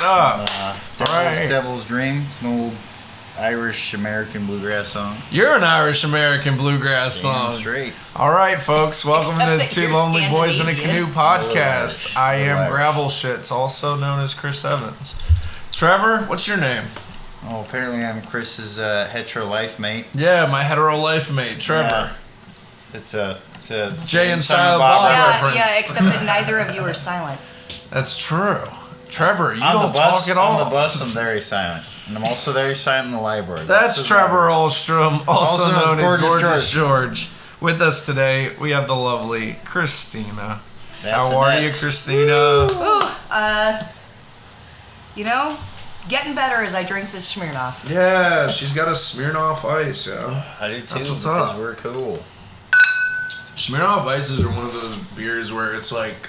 up? Devil's Dream. It's an old Irish-American bluegrass song. You're an Irish-American bluegrass song. Straight. All right, folks. Welcome to Except that Two you're Lonely Boys in a Canoe Podcast. I am Irish. Gravel Shits, also known as Chris Evans. Trevor, what's your name? Oh, apparently I'm Chris's hetero life mate. Yeah, my hetero life mate, Trevor. Yeah. It's a Jay and Silent Silent Bob Yeah, reference. yeah, except that neither of you are silent. That's true. Trevor, you on don't the bus, talk at all. On the bus, I'm very silent. And I'm also very silent in the library. That's Trevor Olstrom, also known as Gorgeous George. With us today, we have the lovely Christina. That's How are you, Christina? Ooh, getting better as I drink this Smirnoff. Yeah, she's got a Smirnoff Ice, yeah. I do too, That's what's because up. we're cool. Smirnoff Ices are one of those beers where it's like,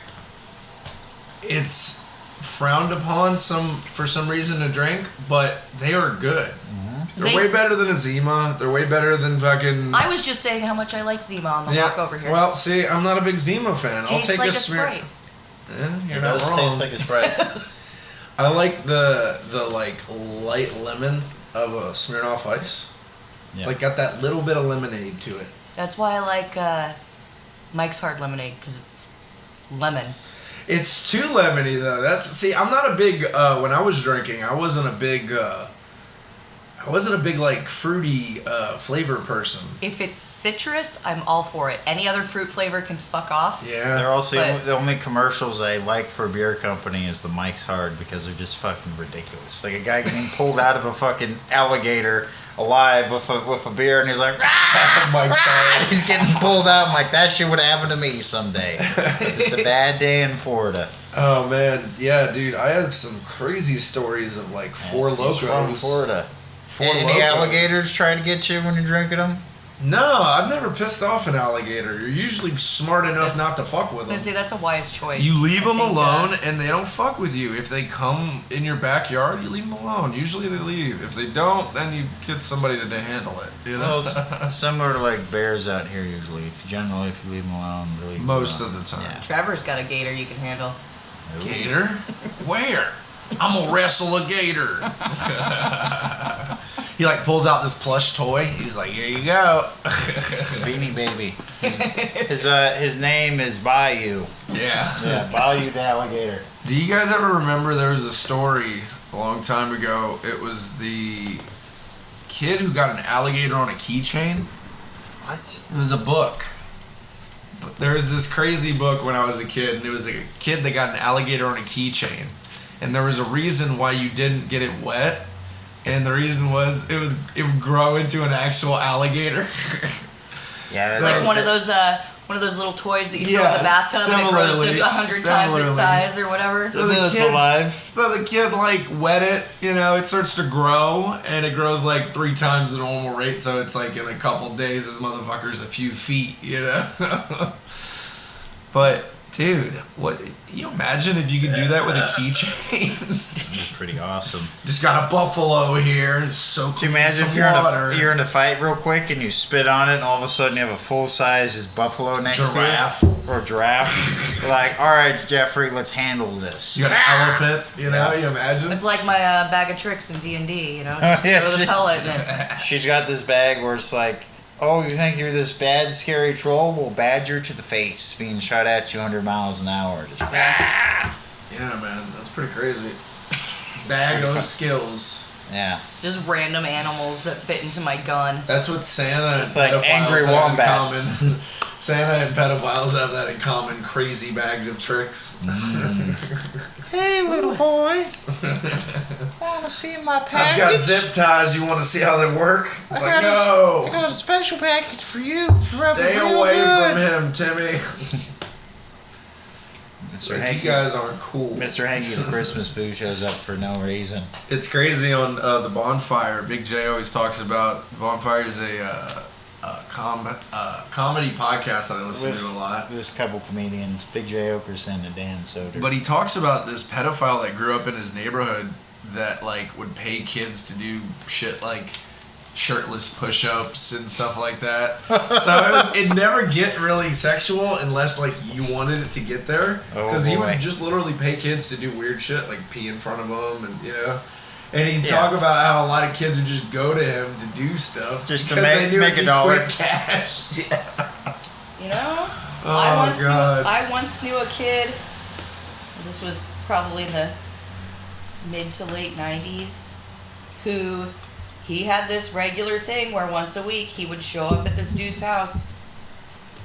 it's frowned upon for some reason to drink, but they are good. Mm-hmm. They're way better than a Zima. They're way better than fucking... I was just saying how much I like Zima on the walk over here. Well, see, I'm not a big Zima fan. Tastes I'll take like a Sprite. Yeah, you're It not does wrong. taste like a Sprite. I like the like light lemon of a Smirnoff Ice. It's like got that little bit of lemonade to it. That's why I like Mike's Hard Lemonade, because it's lemon. It's too lemony though. I'm not a big when I was drinking, I wasn't a big like fruity flavor person. If it's citrus, I'm all for it. Any other fruit flavor can fuck off. Yeah. They're also But- the only commercials I like for a beer company is the Mike's Hard, because they're just fucking ridiculous. Like a guy getting pulled out of a fucking alligator alive with a beer, and he's like, "Rah! Mike's Hard. He's getting pulled out. I'm like, that shit would happen to me someday. It's a bad day in Florida. Oh man, yeah, dude. I have some crazy stories of like Four He's Locos. from Florida. Four Any Locos. alligators try to get you when you're drinking them? No, I've never pissed off an alligator. You're usually smart enough not to fuck with I was them. gonna say that's a wise choice. You leave them I think, alone, and they don't fuck with you. If they come in your backyard, you leave them alone. Usually they leave. If they don't, then you get somebody to handle it. You know? Well, it's similar to like bears out here usually. If you leave them alone, really. Most of the time. Yeah. Trevor's got a gator you can handle. Gator? Where? I'm gonna wrestle a gator. He like pulls out this plush toy. He's like, here you go. It's a Beanie Baby. His name is Bayou. Yeah. Yeah, Bayou the alligator. Do you guys ever remember there was a story a long time ago? It was the kid who got an alligator on a keychain. What? It was a book. But there was this crazy book when I was a kid, and it was a kid that got an alligator on a keychain. And there was a reason why you didn't get it wet. And the reason was it would grow into an actual alligator. Yeah, So- Like one of those little toys that you throw in the bathtub and it grows to 100 times its size or whatever. So the it's kid- alive. So the kid like wet it, it starts to grow, and it grows like 3 times the normal rate. So it's like in a couple days, this motherfucker's a few feet, But dude, what you imagine if you could do that with a keychain? It's pretty awesome. Just got a buffalo here, so Can you imagine if you're in a fight real quick and you spit on it, and all of a sudden you have a full size buffalo next Giraffe. to it, or a giraffe? You're like, all right, Jeffrey, let's handle this. You got an elephant, you imagine? It's like my bag of tricks in D&D, Just Yeah, throw the pellet in it. She's got this bag where it's like, oh, you think you're this bad, scary troll? Well, badger to the face, being shot at you 100 miles an hour. Just Yeah, man, that's pretty crazy. Bag of skills. yeah. Just random animals that fit into my gun. That's what Santa It's and like pedophiles angry have wombat. in common. Santa and pedophiles have that in common. Crazy bags of tricks. Hey, little boy. Want to see my package? I've got zip ties. You want to see how they work? It's like, I no. got a special package for you. Stay away from him, Timmy. Mr. Like, Hanky, you guys aren't cool. Mr. Hanky, the Christmas boo, shows up for no reason. It's crazy on the Bonfire. Big J always talks about Bonfire is a comedy podcast that I listen to a lot. There's a couple comedians, Big J Okerson and Dan Soder. But he talks about this pedophile that grew up in his neighborhood that like would pay kids to do shit like shirtless push-ups and stuff like that. So it never get really sexual unless like you wanted it to get there, because he would just literally pay kids to do weird shit like pee in front of them, and and he'd talk about how a lot of kids would just go to him to do stuff just to make $1 quick cash. I once knew a kid. This was probably in the mid to late 90s, who he had this regular thing where once a week he would show up at this dude's house,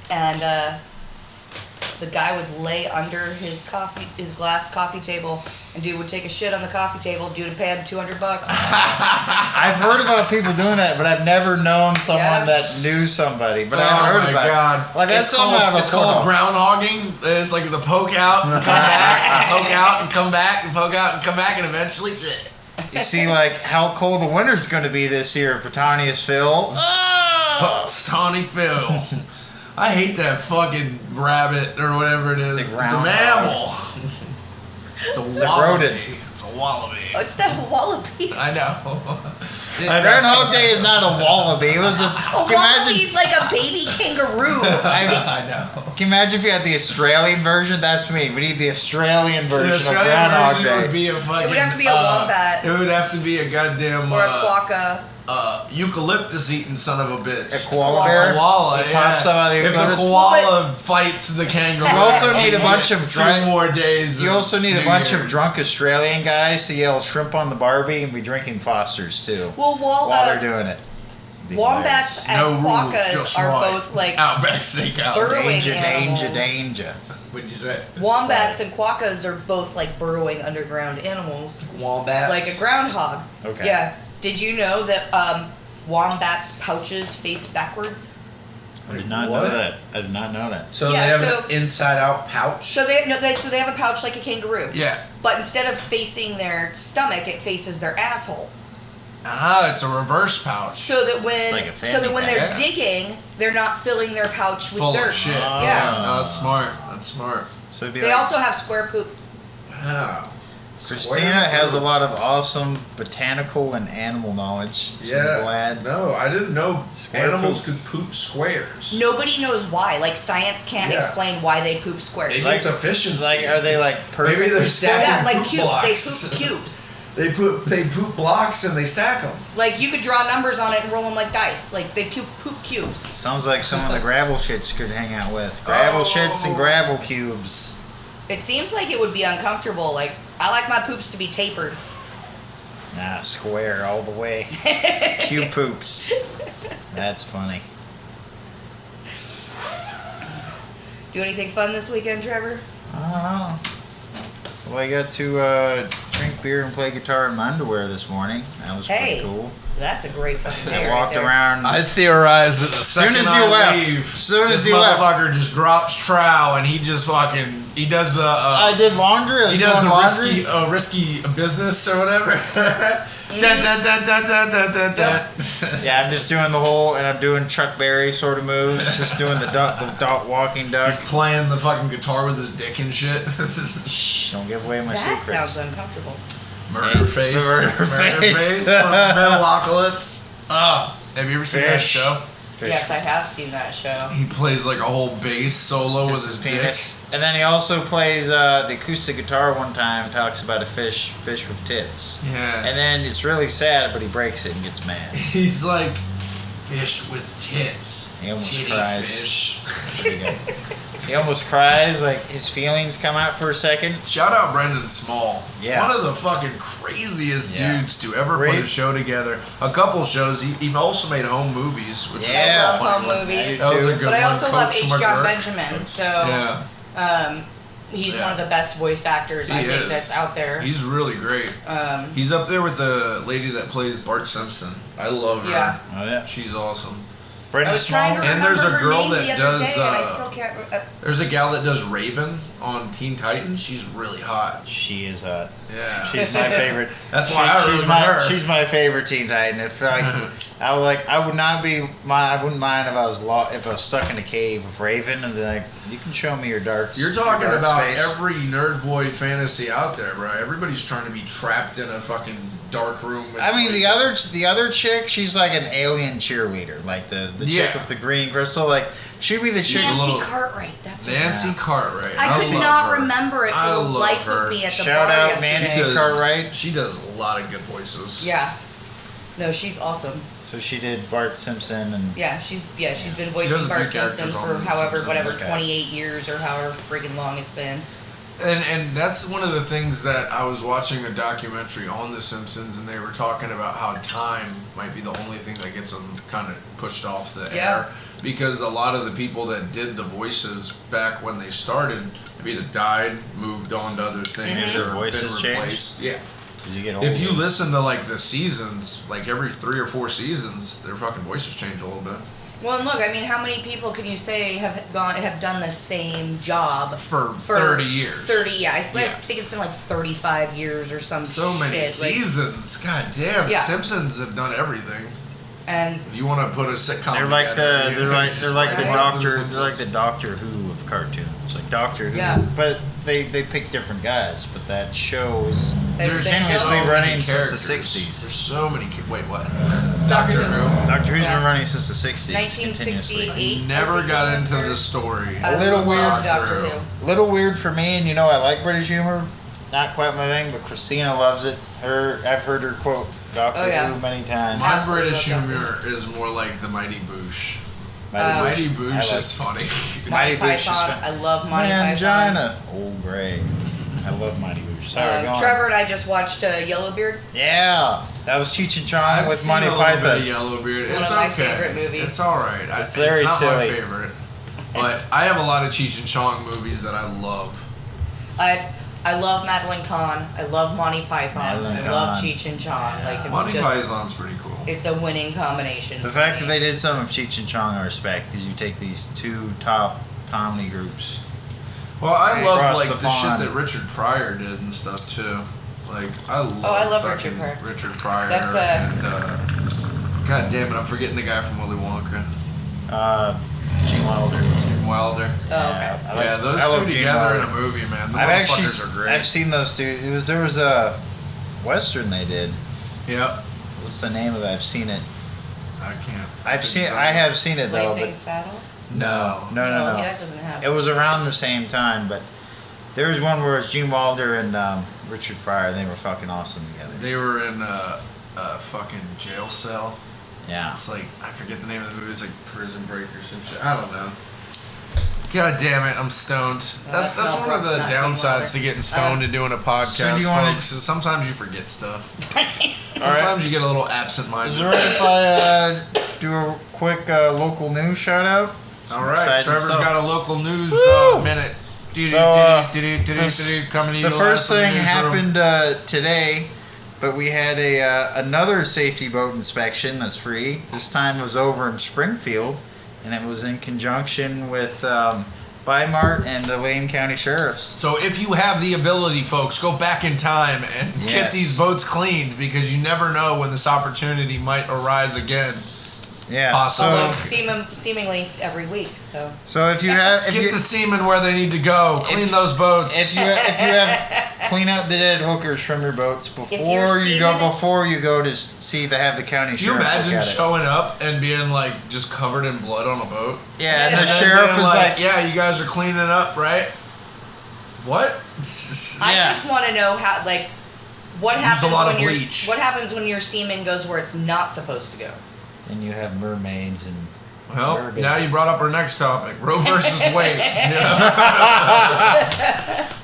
and the guy would lay under his glass coffee table, and dude would take a shit on the coffee table. Dude would pay him $200. I've heard about people doing that, but I've never known someone that knew somebody. But I've heard about it. Like that's something out of It's called groundhogging. It's like the poke out, and come back, poke out, and come back, and poke out, and come back, and eventually. You see, like how cold the winter's going to be this year, Britannia's Phil. Stony Phil. I hate that fucking rabbit or whatever it is. It's a mammal. It's a rodent. It's a wallaby. Oh, it's that wallaby. I know. Groundhog Day is not a wallaby. It was just. A wallaby's like a baby kangaroo. I know. Can you imagine if you had the Australian version? That's me. We need the Australian version of Groundhog Day. Would be a fucking, it would have to be a wombat. It would have to be a goddamn. Or a quokka. Eucalyptus eating son of a bitch. A koala bear? Koala, it pops out of the eucalyptus. If the koala fights the kangaroo, you also need a bunch of 2 more days. You also need a bunch of drunk Australian guys to yell "shrimp on the Barbie" and be drinking Fosters too. Well, while they're doing it. Wombats and quokkas are both like Outback Steakhouse. Burrowing Danger. What'd you say? Wombats and quokkas are both like burrowing underground animals. Wombats? Like a groundhog. Okay. Yeah. Did you know that wombats' pouches face backwards? I did not know that. I did not know that. So they have an inside-out pouch? So they have a pouch like a kangaroo. Yeah. But instead of facing their stomach, it faces their asshole. Ah, it's a reverse pouch. So that when they're digging, they're not filling their pouch with full dirt. Of shit. Yeah. No, that's smart. That's smart. So they also have square poop. Wow. Christina has a lot of awesome botanical and animal knowledge. So I'm glad. No, I didn't know animals could poop squares. Nobody knows why. Like science can't explain why they poop squares. Maybe it's efficiency. Like, are they like perfect? Maybe they're stacking like poop cubes. blocks. They poop cubes. They poop blocks and they stack them. Like you could draw numbers on it and roll them like dice. Like they poop cubes. Sounds like someone the gravel shits could hang out with. Gravel shits and gravel cubes. It seems like it would be uncomfortable. Like I like my poops to be tapered. Nah, square all the way. Cube poops. That's funny. Do anything fun this weekend, Trevor? I don't know. Well, I got to drink beer and play guitar in my underwear this morning. That was pretty cool. That's a great fucking day. I walked around. I theorized that the second this motherfucker just drops trowel and he just fucking does the. I did laundry. He does the risky business or whatever. Yeah, I'm just doing the whole, and I'm doing Chuck Berry sort of moves. Just doing the walking duck. He's playing the fucking guitar with his dick and shit. Shh, don't give away my secrets. That sounds uncomfortable. Murder face from Metalocalypse. Have you ever seen that show? Yes, I have seen that show. He plays like a whole bass solo with his dick. And then he also plays the acoustic guitar one time and talks about a fish with tits. Yeah. And then it's really sad, but he breaks it and gets mad. He's like, fish with tits. He almost Titty cries. Fish. He almost cries, like his feelings come out for a second. Shout out Brendan Small. Yeah. One of the fucking craziest dudes to ever put a show together. A couple shows. He also made home movies. Which I love home movies. That was a good but I also love H. Smart John Dirk. Benjamin. So he's one of the best voice actors I think that's out there. He's really great. He's up there with the lady that plays Bart Simpson. I love her. Yeah. Oh yeah. She's awesome. I was trying to remember and there's a girl her name that the other does. day, and I still can't. There's a gal that does Raven on Teen Titans. She's really hot. She is hot. Yeah, she's my favorite. That's why I remember her. She's my favorite Teen Titan. If I wouldn't mind if I was stuck in a cave with Raven and be like, you can show me your dark. You're talking about space. every nerd boy fantasy out there, bro. Everybody's trying to be trapped in a fucking dark room. With, I mean, like, the other chick, she's like an alien cheerleader, like the chick with the green crystal. Like she'd be the chick. Nancy Cartwright. That's Nancy Cartwright. I could love not her. remember it for I the love life her. of me at the Shout bar out yesterday. Nancy Cartwright. She does a lot of good voices. Yeah. No, she's awesome. So she did Bart Simpson and Yeah, she's been She does voicing a Bart few characters Simpson on for The however, Simpsons. whatever, Okay. 28 years or however friggin' long it's been. And that's one of the things that I was watching a documentary on The Simpsons, and they were talking about how time might be the only thing that gets them kind of pushed off the air. Because a lot of the people that did the voices back when they started have either died, moved on to other things, Their or voices been replaced. changed? Yeah. Because you get older. If you listen to like the seasons, like every 3 or 4 seasons, their fucking voices change a little bit. Well, and look, I mean, how many people can you say have done the same job For 30 years. 30, yeah. I Yeah. think it's been like 35 years or some So many shit, like- seasons. God damn. Yeah. Simpsons have done everything. and If you want to put a sitcom they're like together, they're like the right. Doctor they're like the Doctor Who of cartoons. Like Doctor Who. Yeah. But they pick different guys, but that show is There's continuously so running many since the characters. 60s. There's so many. Wait, what? Doctor Doctor Who. Who. Doctor Who's Yeah. been running since the 60s 1968. continuously. Never I got think into it the was story. I A little love weird. Doctor Who. Who. Little weird for me, and I like British humor. Not quite my thing, but Christina loves it. I've heard her quote Doctor Oh, yeah. Who many times. My Absolutely British love humor is more like the Mighty Boosh. Mighty Mighty Boosh. Boosh I is funny. Mighty Monty Boosh is Python. fun. I love Monty Python. Mangina. Old Gray. I love Mighty Boosh. Sorry, go on. Trevor and I just watched Yellowbeard. Yeah, that was Cheech and Chong I've with seen Monty a little bit of Python. Yellowbeard. One It's of my okay. favorite movies. It's all right. It's very not silly. my favorite, but I have a lot of Cheech and Chong movies that I love. I love Madeline Kahn. I love Monty Python. Madeline I love Kahn. Cheech and Chong. Yeah. Like it's Monty just, Python's pretty cool. it's a winning combination. The for fact me. that they did some of Cheech and Chong I respect, because you take these two top comedy groups. Well, I Right. love Across like the the shit pond. that Richard Pryor did and stuff too. Like I love fucking Richard Pryor. Richard Pryor That's, and God damn it, I'm forgetting the guy from Willy Wonka. Gene Wilder. Tim Wilder. Oh, okay. I like- Yeah, those I love two Gene together in Wilder. a movie, man. The I've actually motherfuckers are great. I've seen those two. There was a western they did. Yep. What's the name of it? I've seen it. I can't. I have seen it though. Blazing But Saddle. No. no. Yeah, that doesn't have. It was around the same time, but there was one where it's Gene Wilder and Richard Pryor. They were fucking awesome together. They were in a fucking jail cell. Yeah. It's like I forget the name of the movie. It's like Prison Break or some shit. I don't know. God damn it, I'm stoned. That's Mel one of Brooks, the not Gene downsides Wilder. to getting stoned and doing a podcast, So do you wanna- folks. Is sometimes you forget stuff. Alright. Sometimes you get a little Is absent-minded. it alright if I do a quick local news shout out? All right, Trevor's got a local news Woo! minute. Coming to you The live first from the thing newsroom. happened today, but we had another safety boat inspection that's free. This time it was over in Springfield, and it was in conjunction with Bi-Mart and the Lane County Sheriffs. So if you have the ability, folks, go back in time and get Yes. these boats cleaned because you never know when this opportunity might arise again. Yeah. Possibly. Although seemingly every week. So if you have Get the seamen where they need to go. Clean those boats. if you have clean out the dead hookers from your boats before you go to see if they have the county Can you sheriff. imagine look at it. showing up and being like just covered in blood on a boat? Yeah, and the And then sheriff being is like, "Yeah, you guys are cleaning up, right?" What? I Yeah. just want to know how, like, what Used happens a lot of when your bleach. what happens when your semen goes where it's not supposed to go. and you have mermaids and. Well, mermaids. now you brought up our next topic: Roe versus Wade. Yeah.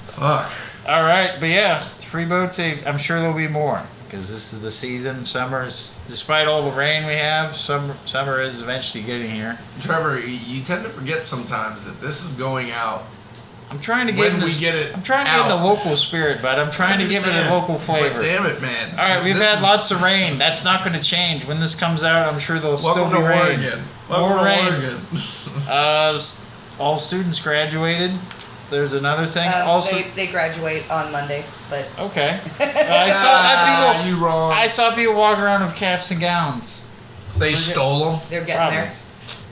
Fuck. All right, but yeah, free boat safe. I'm sure there'll be more because this is the season. Summer's, despite all the rain we have, summer is eventually getting here. Trevor, you tend to forget sometimes that this is going out. I'm trying to When get in we this- get it I'm trying to get in out. the local spirit, but I'm trying to give it a Understand. local flavor. But damn it, man. All right, we've This had is- lots of rain. That's not going to change. When this comes out, I'm sure there'll still Welcome be to rain. Oregon. Welcome More to rain. Oregon. All students graduated. There's another thing. Also, They graduate on Monday, but okay. I You wrong. saw people walk around with caps and gowns. They stole them. they're getting Probably. there.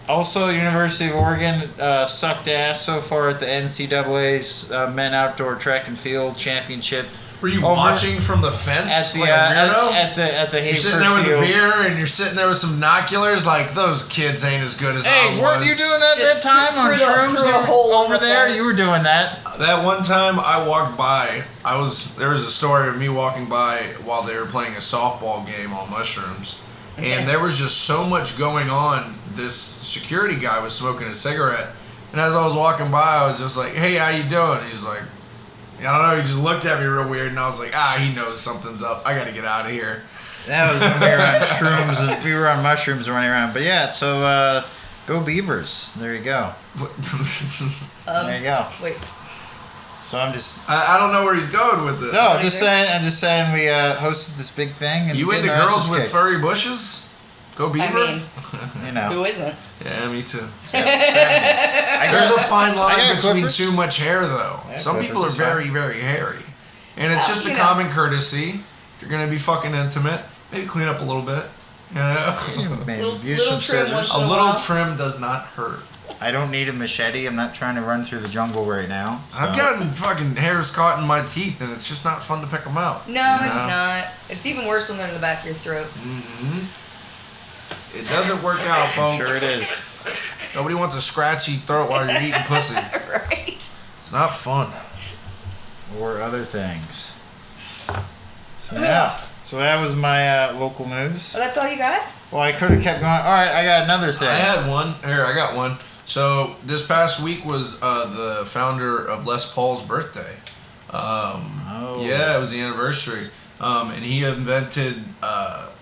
Also, University of Oregon sucked ass so far at the NCAA's Men Outdoor Track and Field Championship. Were you over watching from the fence at the like a weirdo? at the You're Hayford sitting there with Field. a beer and you're sitting there with some binoculars. Like those kids ain't as good as I Hey, was. weren't you doing that Just time on through the- shrooms through a hole in over the there? fence. You were doing that. That one time I walked by, there was a story of me walking by while they were playing a softball game on mushrooms. And there was just so much going on. This security guy was smoking a cigarette. And as I was walking by, I was just like, hey, how you doing? He's like, I don't know. He just looked at me real weird. And I was like, he knows something's up. I got to get out of here. That was when we were on shrooms and we were on mushrooms running around. But yeah, so go Beavers. There you go. There you go. Wait. So I'm just. I don't know where he's going with this. No, I'm just saying we hosted this big thing. And You into getting our girls asses with kicked. furry bushes? Go Beaver? I mean, You know. who isn't? Yeah, me too. There's There's a fine I line got between clippers. too much hair, though. Yeah, Some people are clippers is fine. very, very hairy. And it's Oh, just a you know. common courtesy. If you're going to be fucking intimate, maybe clean up a little bit. You know? Maybe Little- use little some trim scissors. once A in a little while. trim does not hurt. I don't need a machete. I'm not trying to run through the jungle right now. So. I've gotten fucking hairs caught in my teeth, and it's just not fun to pick them out. No, you it's know? not. It's even worse when they're in the back of your throat. It doesn't work out, folks. Sure it is. Nobody wants a scratchy throat while you're eating pussy. Right. It's not fun. Or other things. So yeah. So that was my local news. Oh, that's all you got? Well, I could have kept going. All right, I got another thing. I had one. Here, I got one. So this past week was the founder of Les Paul's birthday. Yeah, it was the anniversary. And he invented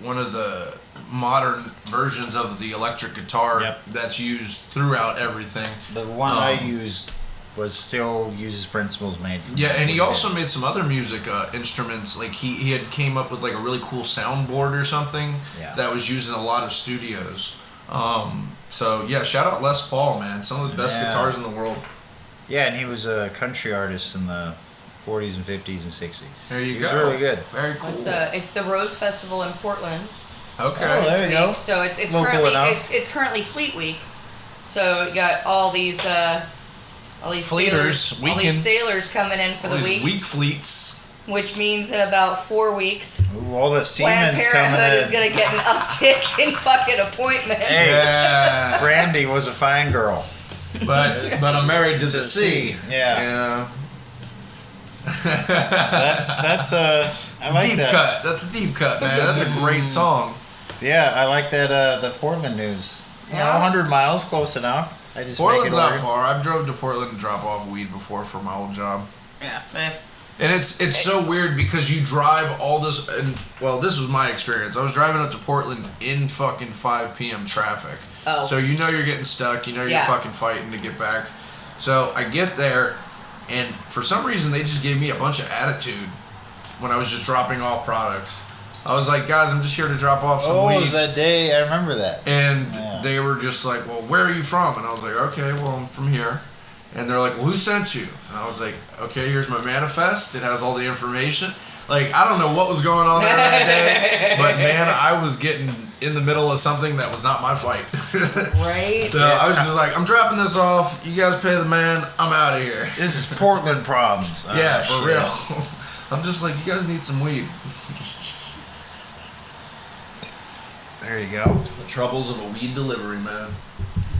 one of the modern versions of the electric guitar Yep. that's used throughout everything. The one I used was still uses principles made. From Yeah, and he wood also bed. made some other music instruments. Like he had came up with like a really cool soundboard or something Yeah. that was used in a lot of studios. So yeah, shout out Les Paul, man. Some of the best Yeah. guitars in the world. Yeah, and he was a country artist in the 40s and 50s and 60s. There you he go. was really good. Very cool. It's the Rose Festival in Portland. Okay. Oh, there you this go. week. So it's Local currently enough. it's currently Fleet Week. So you got all these Fleeters, sailors, all weekend. these sailors coming in for All the these week, weak fleets. which means in about 4 weeks, Ooh, all the Planned Siemens coming Parenthood is in. gonna get an uptick in fucking appointments. Hey. Yeah. Brandy was a fine girl. but I'm married to the sea. Yeah. That's I It's like a deep that. cut. That's a deep cut, man. That's a great song. Yeah, I like that the Portland news. You know, Yeah. 100 miles, close enough. I just Portland's make it not over. far. I've drove to Portland to drop off weed before for my old job. Yeah. And it's so weird because you drive all this, and well, this was my experience. I was driving up to Portland in fucking 5 p.m. traffic. Oh. So you know you're getting stuck. You know you're Yeah. fucking fighting to get back. So I get there, and for some reason they just gave me a bunch of attitude when I was just dropping off products. I was like, guys, I'm just here to drop off some Oh, weed. it was that day? I remember that. And Yeah. they were just like, well, where are you from? And I was like, okay, well, I'm from here. And they're like, well, who sent you? And I was like, okay, here's my manifest. It has all the information. Like, I don't know what was going on there that day, but man, I was getting in the middle of something that was not my fight. Right. So I was just like, I'm dropping this off. You guys pay the man. I'm out of here. This is Portland problems. Yeah, Oh, for shit. real. I'm just like, you guys need some weed. There you go. The troubles of a weed delivery, man.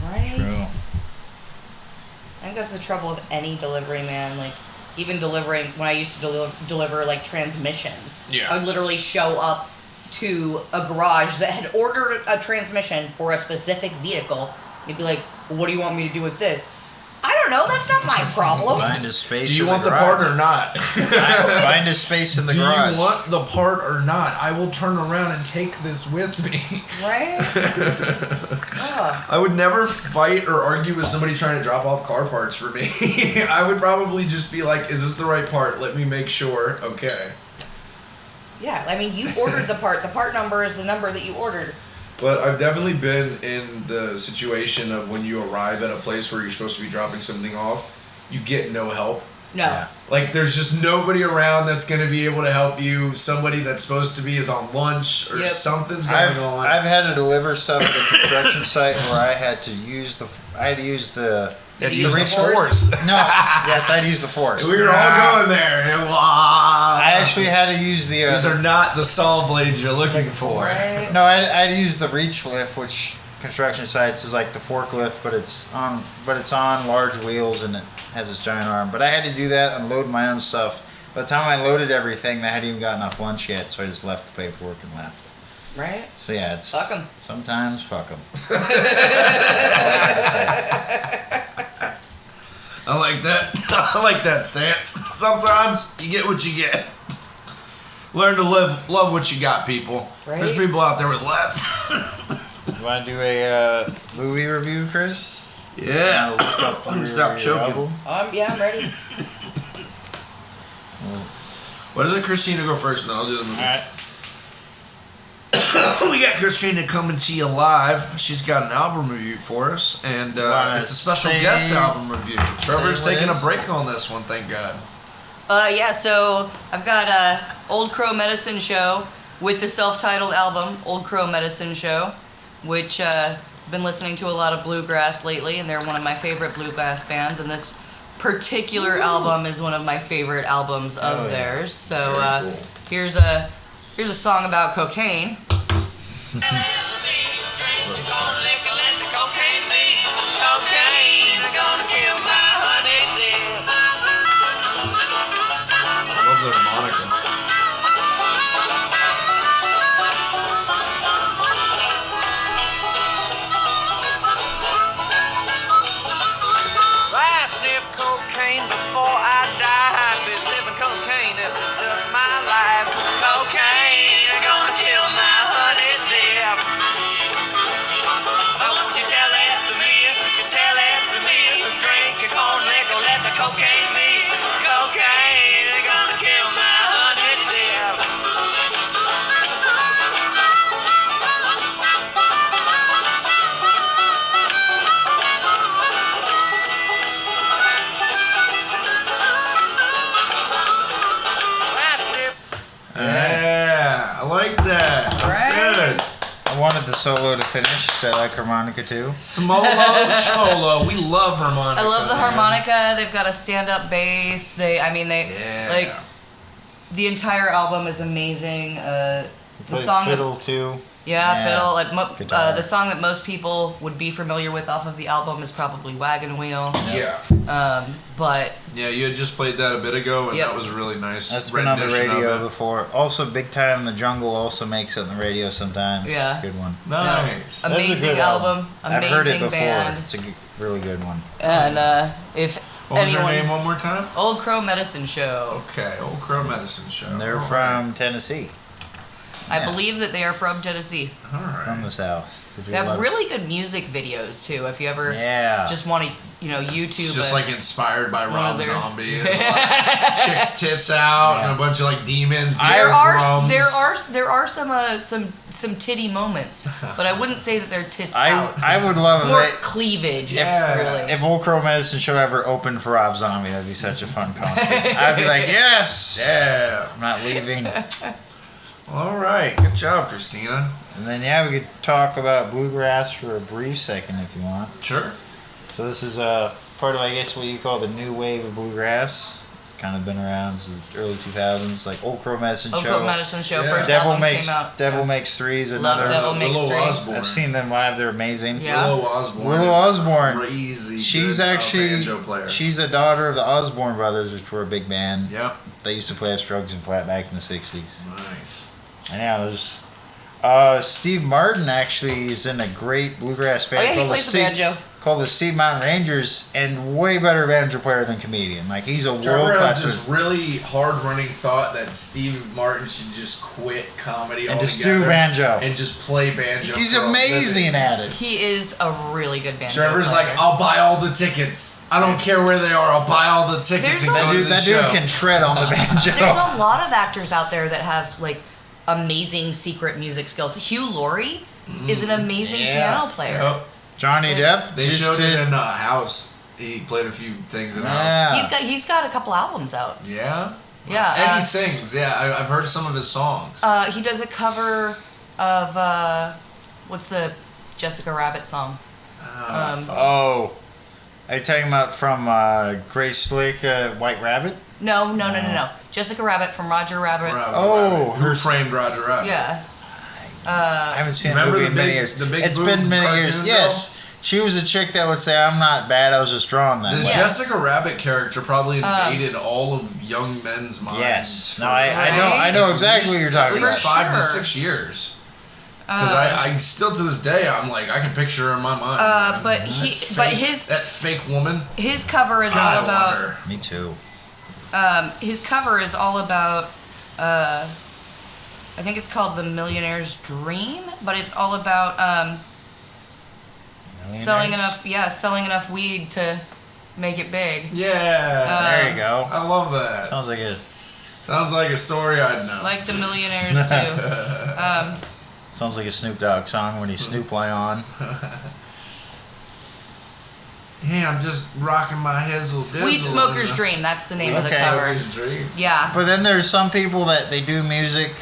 Right. True. I think that's the trouble of any delivery, man. Like, even delivering, when I used to deliver like transmissions, Yeah. I would literally show up to a garage that had ordered a transmission for a specific vehicle. They'd be like, well, what do you want me to do with this? I don't know. That's not my problem. Find a space. Do you in want the garage. part or not? Find a space in the Do garage. you want the part or not? I will turn around and take this with me. Right? Ugh. I would never fight or argue with somebody trying to drop off car parts for me. I would probably just be like, is this the right part? Let me make sure. Okay. Yeah, I mean, you ordered the part. The part number is the number that you ordered. But I've definitely been in the situation of when you arrive at a place where you're supposed to be dropping something off, you get no help. No. Yeah. Like, there's just nobody around that's going to be able to help you. Somebody that's supposed to be is on lunch or Yep. something's going on. I've had to deliver stuff at a construction site where I had to use the Use the force? No, yes, I had to use the force. We were all going there. And, I I actually had to use the. These are not the saw blades you're looking for. Right. No, I had to use the reach lift, which construction sites is like the forklift, but it's on large wheels and it has this giant arm. But I had to do that, unload my own stuff. By the time I loaded everything, they hadn't even gotten off lunch yet, so I just left the paperwork and left. Right. So yeah, it's Fuck 'em. Sometimes fuck 'em. I like that. I like that stance. Sometimes you get what you get. Learn to love what you got, people. Right. There's people out there with less. You want to do a movie review, Chris? Yeah. Look up Stop choking. Yeah, I'm ready. What is it? Christina go first, and then I'll do the movie. All right. We got Christina coming to you live. She's got an album review for us, and it's a special guest album review. Trevor's taking a break on this one, thank God. Yeah, so I've got Old Crow Medicine Show with the self-titled album, Old Crow Medicine Show, which I've been listening to a lot of bluegrass lately, and they're one of my favorite bluegrass bands, and this particular album is one of my favorite albums of theirs. So Cool. here's a song about cocaine. I love the harmonica. I sniffed cocaine before I died. Been sniffing cocaine if it took my life. Cocaine, gonna kill my honey dear. Won't you tell it to me? You tell it to me. Drink your corn liquor, let the cocaine be. Cocaine, gonna kill my honey dear. Yeah, I like that. That's good. I wanted the solo to finish because I like harmonica too. Smolo Sholo. We love harmonica. I love the man. harmonica. They've got a stand-up bass. Yeah. Like the entire album is amazing. The Play song fiddle too. fiddle. Guitar. The song that most people would be familiar with off of the album is probably Wagon Wheel. Yeah. But Yeah, you had just played that a bit ago, and Yep. that was a really nice That's been on the rendition radio of it. before. Also, Big Time in the Jungle also makes it on the radio sometimes. Yeah. It's a good one. Nice. That's a amazing good album, I've heard it amazing before. band, It's a really good one. and if What was anyone, their name one more time? Old Crow Medicine Show. Okay, Old Crow Medicine Show. And they're All from Tennessee, I Yeah. believe that they are from Tennessee. right. All right. from the South. They have really good music videos too. If you ever just want to, YouTube. It's just like inspired by one Rob of their- Zombie. And a lot of chicks tits out and a bunch of like demons. there drums. are some titty moments, but I wouldn't say that they're tits out. I would love More it. cleavage, Yeah. really. If Old Crow Medicine Show ever opened for Rob Zombie, that'd be such a fun concert. I'd be like, yes! Yeah. I'm not leaving. All right. Good job, Christina. And then, we could talk about bluegrass for a brief second if you want. Sure. So this is part of, I guess, what you call the new wave of bluegrass. It's kind of been around since the early 2000s, like Old Crow Medicine Old Show. Crow Medicine Show, Yeah. first Devil album makes came out. Devil Makes Threes. Love Another. Devil Makes Willow Three. Osborne. I've seen them live. They're amazing. Yeah. Willow Osborne. Willow is Osborne. Crazy. She's good, actually banjo player. she's a daughter of the Osborne brothers, which were a big band. Yep. They used to play at Strokes and Flat back in the 60s. Nice. And there's Steve Martin actually is in a great bluegrass band Oh yeah, he called, plays the banjo. called the Steve Mountain Rangers, and way better banjo player than comedian. Like he's a world Trevor has class. this really hard running thought that Steve Martin should just quit comedy And just altogether do banjo. and just play banjo. He's for a amazing living. at it. He is a really good banjo Trevor's player. like, I'll buy all the tickets. I don't care where they are. I'll buy all the tickets There's and a- go to the That show. dude can shred on the banjo. There's a lot of actors out there that have like amazing secret music skills. Hugh Laurie is an amazing Yeah. piano player. Yep. Johnny Depp. They just showed it did- in House. He played a few things in House. Yeah. He's got a couple albums out. Yeah? Yeah, And he sings. Yeah, I've heard some of his songs. He does a cover of what's the Jessica Rabbit song? Oh, are you talking about from Grace Slick, White Rabbit? No. Jessica Rabbit from Roger Rabbit. Oh, Who Framed Roger Rabbit? Yeah. I haven't seen the Remember movie the in many big- years. the big It's boob been many years. cartoon Yes. She was a chick that would say, "I'm not bad. I was just drawn that The way." Yes. Jessica Rabbit character probably invaded all of young men's minds. Yes. for No, I know. Right? I know exactly what you're talking at least about. 5 to Sure. 6 years. Because I still to this day I'm like I can picture her in my mind. man. But that fake woman. his cover is I all want about. her. Me too. His cover is all about. I think it's called The Millionaire's Dream, but it's all about selling enough weed to make it big. Yeah. There you go. I love that. Sounds like it. Sounds like a story I'd know. Like the millionaires do. Sounds like a Snoop Dogg song when he Snoop lay on. Hey, I'm just rocking my Hizzle Dizzle. Weed Smoker's Dream, that's the name of the Okay. cover. Smoker's Dream. Yeah. But then there's some people that they do music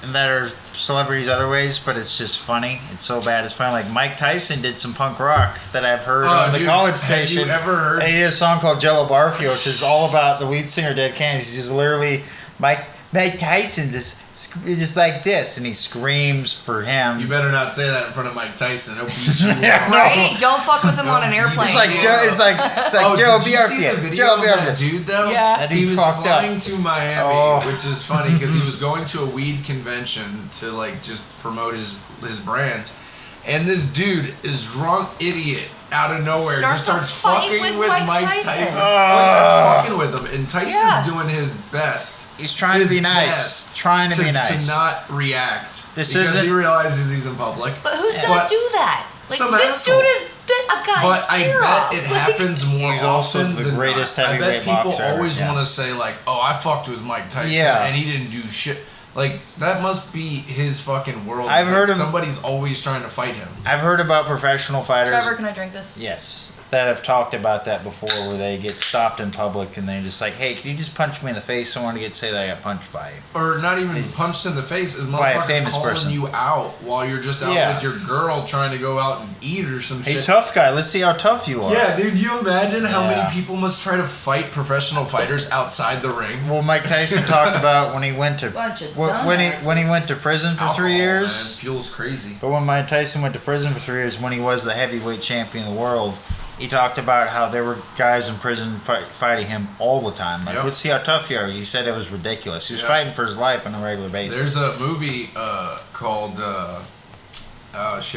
that are celebrities other ways, but it's just funny. It's so bad. It's funny. Like Mike Tyson did some punk rock that I've heard on the dude, college have station. you ever heard? And he did a song called Jello Barfio, which is all about the lead singer Dead Kennedys. He's just literally Mike Tyson just like this, and he screams for him. You better not say that in front of Mike Tyson. He'll beat you Yeah, up. Right? Don't fuck with him on an airplane. It's like dude. it's like Oh, Joe did you see the Barfio. video Joe of that Barfio. dude though? Yeah. That He dude was fucked up. flying to Miami, Oh. which is funny because he was going to a weed convention to like just promote his brand, and this dude is drunk idiot out of nowhere Starts just starts a fight fucking with Mike Mike Tyson. Tyson. Starts fucking with him, and Tyson's Yeah. doing his best. He's trying to be nice. best Trying to be nice. to not react. This because isn't- he realizes he's in public. But who's Yeah. gonna But do that? Like, some this asshole. dude has bit a guy's But I ear bet off. it Like, happens more He's also often the than greatest not. I bet heavyweight people boxer ever, always yeah. want to say like, "Oh, I fucked with Mike Tyson, Yeah. and he didn't do shit." Like that must be his fucking world. I've heard him- Somebody's always trying to fight him. I've heard about professional fighters. Trevor, can I drink this? Yes, that have talked about that before, where they get stopped in public and they're just like, "Hey, can you just punch me in the face? I want to say that I got punched by you." Or not even punched in the face. Is By a motherfuckers famous calling person. you out while you're just out Yeah. with your girl trying to go out and eat or some Hey, shit. tough guy, let's see how tough you are. Yeah, dude, you imagine how Yeah. many people must try to fight professional fighters outside the ring? Well, Mike Tyson talked about when he went to Bunch of when he went to prison for Alcohol, 3 years. man, fuel's crazy. But when Mike Tyson went to prison for 3 years, when he was the heavyweight champion of the world, he talked about how there were guys in prison fighting him all the time. Like, Yep. let's see how tough you are. He said it was ridiculous. He was Yeah. fighting for his life on a regular basis. There's a movie called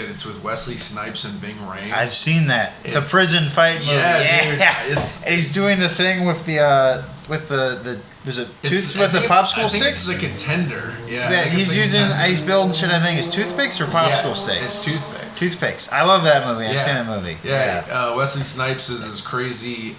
it's with Wesley Snipes and Bing Rames. I've seen that. The It's- prison fight movie. Yeah, dude, and he's doing the thing with the was it with the popsicle I think sticks? it's the Contender. Yeah, I Yeah, think he's it's the using. Contender. He's building shit. I think it's toothpicks or popsicle Yeah, sticks. It's toothpicks. Toothpicks. I love that movie. I've Yeah. seen that movie. Yeah, Wesley Snipes is this crazy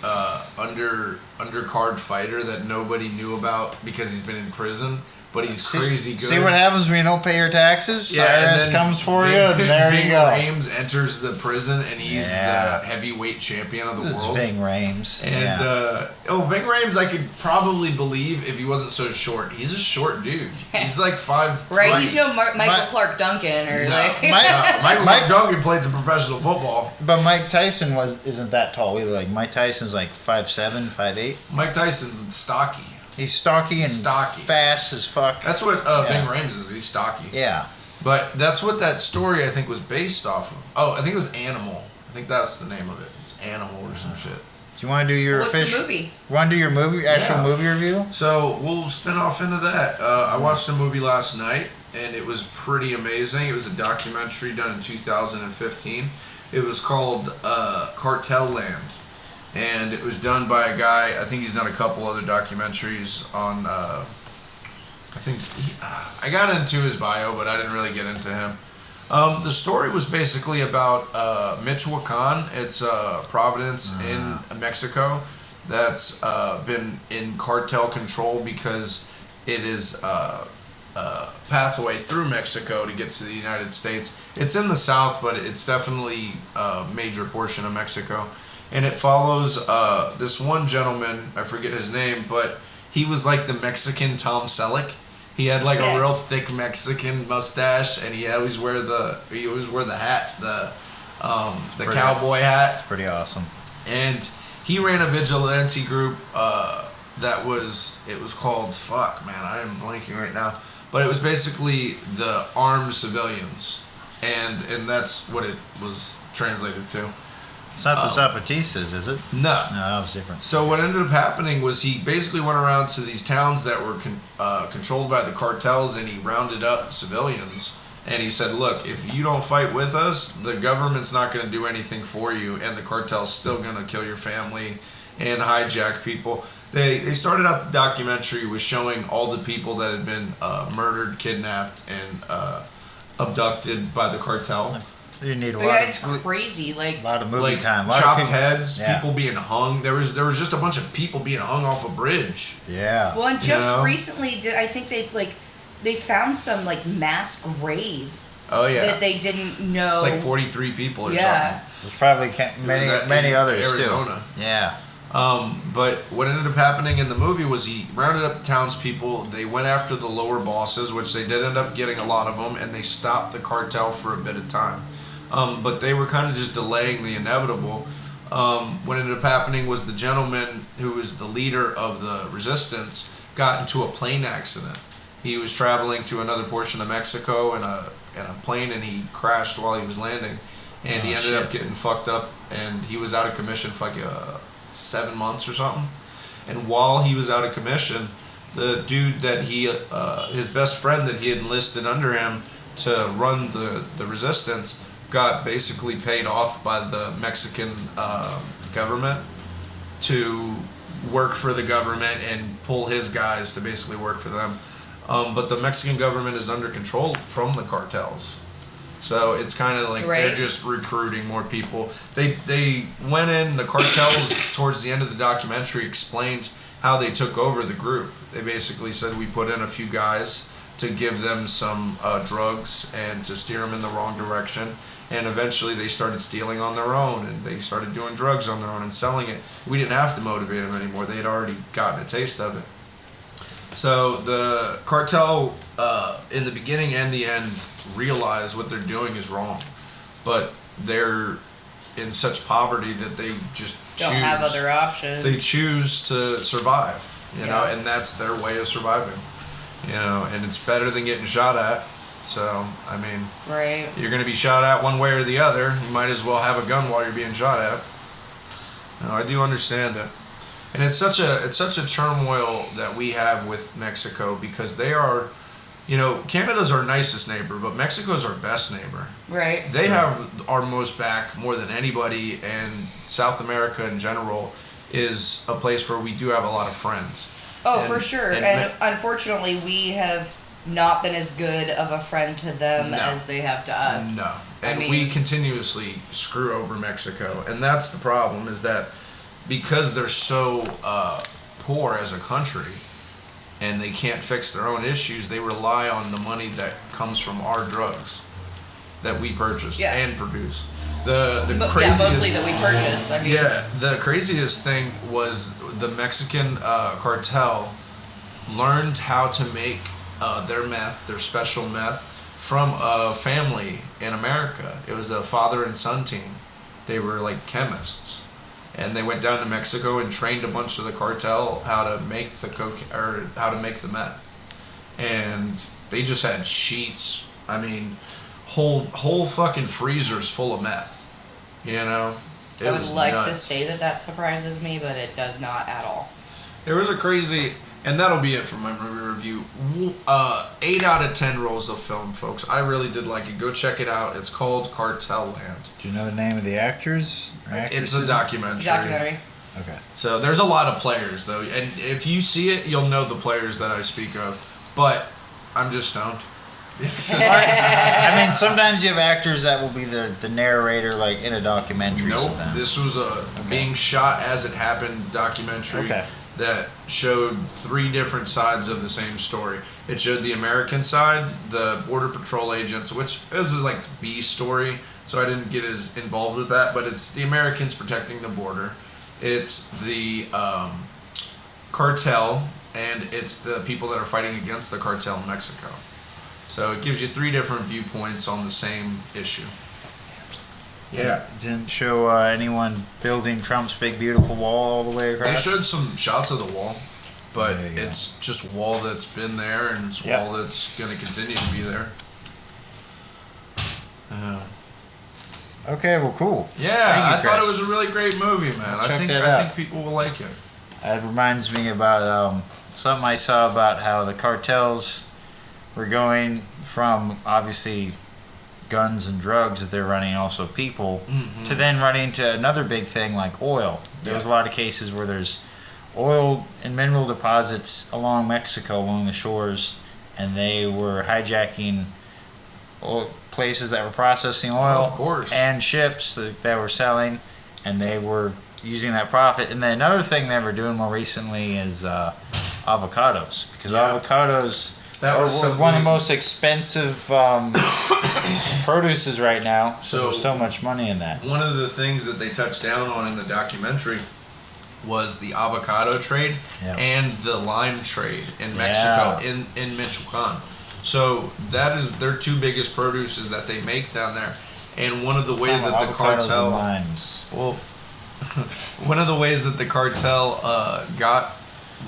undercard fighter that nobody knew about because he's been in prison, but he's crazy good. See what happens when you don't pay your taxes? Yeah, and IRS then comes for Bing- you, and there Bing you go. Rames enters the prison, and he's Yeah. the heavyweight champion of the This is world. Ving Rhames. And Yeah. Ving Rhames, I could probably believe if he wasn't so short. He's a short dude. He's like 5'3". Right? He's no Michael My- Clark Duncan or No. like. Michael Mike- Duncan played some professional football. But Mike Tyson isn't that tall either. Like Mike Tyson's like 5'7", 5'8". Mike Tyson's stocky. He's stocky and Stocky. fast as fuck. That's what Yeah. Ving Rhames is. He's stocky. Yeah. But that's what that story I think was based off of. Oh, I think it was Animal. I think that's the name of it. It's Animal or some shit. Do you want to do your What's official? the movie? Want to do your actual Yeah. movie review? So we'll spin off into that. I watched a movie last night, and it was pretty amazing. It was a documentary done in 2015. It was called Cartel Land, and it was done by a guy. I think he's done a couple other documentaries on. I got into his bio, but I didn't really get into him. The story was basically about Michoacan. It's Providence in Mexico that's been in cartel control because it is a pathway through Mexico to get to the United States. It's in the south, but it's definitely a major portion of Mexico. And it follows this one gentleman, I forget his name, but he was like the Mexican Tom Selleck. He had like a real thick Mexican mustache, and he always wear the hat, the cowboy hat. Pretty awesome. And he ran a vigilante group it was called, fuck, man, I am blanking right now. But it was basically the armed civilians. And that's what it was translated to. It's not the Zapatistas, is it? No. No, that was different. So what ended up happening was he basically went around to these towns that were controlled by the cartels, and he rounded up civilians. And he said, look, if you don't fight with us, the government's not going to do anything for you, and the cartel's still going to kill your family and hijack people. They started out the documentary with showing all the people that had been murdered, kidnapped, and abducted by the cartel. You need a But lot yeah, of it's crazy. Like, a lot of movie time. A lot Chopped of people, heads, yeah. people being hung. There was just a bunch of people being hung off a bridge. Yeah. well, and just You know? recently, I think they found some like mass grave Oh yeah, that they didn't know. it's like 43 people or Yeah. something. There's probably was many in others Arizona. too. Yeah. But what ended up happening in the movie was he rounded up the townspeople. They went after the lower bosses, which they did end up getting a lot of them, and they stopped the cartel for a bit of time. But they were kind of just delaying the inevitable. What ended up happening was the gentleman who was the leader of the resistance got into a plane accident. He was traveling to another portion of Mexico in a plane, and he crashed while he was landing. And he ended up getting fucked up, and he was out of commission for like 7 months or something. And while he was out of commission, the dude that his best friend that he had enlisted under him to run the resistance got basically paid off by the Mexican government to work for the government and pull his guys to basically work for them. But the Mexican government is under control from the cartels. So it's kind of like they're just recruiting more people. They went in, the cartels towards the end of the documentary explained how they took over the group. They basically said we put in a few guys to give them some drugs and to steer them in the wrong direction. And eventually they started stealing on their own, and they started doing drugs on their own and selling it. We didn't have to motivate them anymore. They had already gotten a taste of it. So the cartel, in the beginning and the end, realize what they're doing is wrong, but they're in such poverty that they just don't have other options. They choose to survive, you know, and that's their way of surviving, you know, and it's better than getting shot at. So, I mean, you're going to be shot at one way or the other. You might as well have a gun while you're being shot at. No, I do understand it. And it's such a turmoil that we have with Mexico, because they are, you know, Canada's our nicest neighbor, but Mexico's our best neighbor. Right. They have our most back more than anybody, and South America in general is a place where we do have a lot of friends. Oh, for sure. And unfortunately, we have not been as good of a friend to them as they have to us. No. And we continuously screw over Mexico. And that's the problem, is that because they're so poor as a country and they can't fix their own issues, they rely on the money that comes from our drugs that we purchase and produce. The craziest, mostly that we purchase. I mean, the craziest thing was the Mexican cartel learned how to make their meth, their special meth, from a family in America. It was a father and son team. They were like chemists, and they went down to Mexico and trained a bunch of the cartel how to make the how to make the meth. And they just had sheets. I mean, whole fucking freezers full of meth. You know, I would like to say that surprises me, but it does not at all. There was a crazy. And that'll be it for my movie review. 8 out of 10 rolls of film, folks. I really did like it. Go check it out. It's called Cartel Land. Do you know the name of the actors? It's a documentary. It's a documentary. Okay. So there's a lot of players, though. And if you see it, you'll know the players that I speak of. But I'm just stoned. I mean, sometimes you have actors that will be the narrator, like in a documentary. Nope. This was a being shot as it happened documentary. Okay. That showed 3 different sides of the same story. It showed the American side, the Border Patrol agents, which this is like the B story, so I didn't get as involved with that, but it's the Americans protecting the border. It's the cartel, and it's the people that are fighting against the cartel in Mexico. So it gives you 3 different viewpoints on the same issue. Yeah. Didn't show anyone building Trump's big beautiful wall all the way across. They showed some shots of the wall. but There you go. it's just wall that's been there, and it's Yep. wall that's going to continue to be there. Okay, well, cool. Yeah, Thank you, I thought it Chris. was a really great movie, man. Check I that out. think people will like it. It reminds me about something I saw about how the cartels were going from, obviously, guns and drugs that they're running, also people, to then running to another big thing like oil. There was a lot of cases where there's oil and mineral deposits along Mexico, along the shores, and they were hijacking places that were processing oil of course. and ships that were selling, and they were using that profit. And then another thing they were doing more recently is avocados, because avocados That are was one of the most expensive produces right now. So there's so much money in that. One of the things that they touched down on in the documentary was the avocado trade and the lime trade in Mexico, in Michoacan. So that is their two biggest produces that they make down there. And one of the ways that the cartel, and limes. well, one of the ways that the cartel got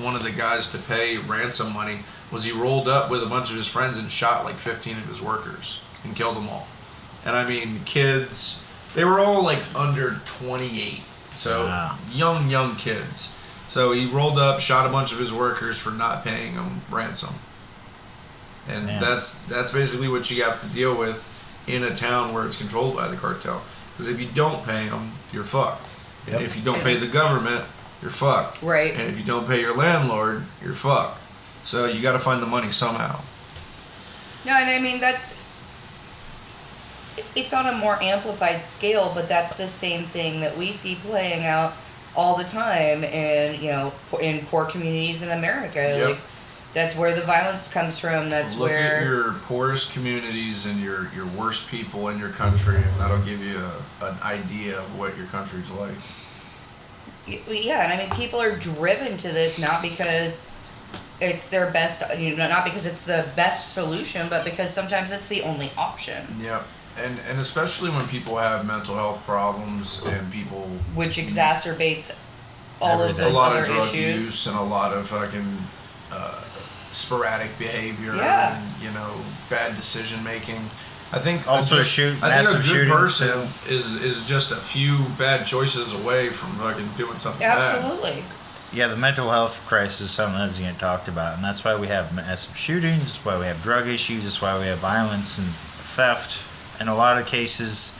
one of the guys to pay ransom money was he rolled up with a bunch of his friends and shot like 15 of his workers and killed them all. And I mean, kids, they were all like under 28. So young kids. So he rolled up, shot a bunch of his workers for not paying them ransom. And that's basically what you have to deal with in a town where it's controlled by the cartel. Because if you don't pay them, you're fucked. Yep. And if you don't pay the government, you're fucked. Right. And if you don't pay your landlord, you're fucked. So you got to find the money somehow. No, and I mean, it's on a more amplified scale, but that's the same thing that we see playing out all the time in poor communities in America. Yep. Like, that's where the violence comes from. That's Look where at your poorest communities and your worst people in your country, and that'll give you an idea of what your country's like. Yeah, and I mean, people are driven to this not because it's their best, not because it's the best solution, but because sometimes it's the only option. Yeah, and especially when people have mental health problems and people, Which exacerbates all of a those lot other of drug issues. use and a lot of fucking sporadic behavior Yeah. and bad decision making. I think Also I think a massive good shootings, person is just a few bad choices away from fucking doing something bad. Absolutely. Yeah, the mental health crisis is something that doesn't get talked about, and that's why we have massive shootings, that's why we have drug issues, that's why we have violence and theft in a lot of cases,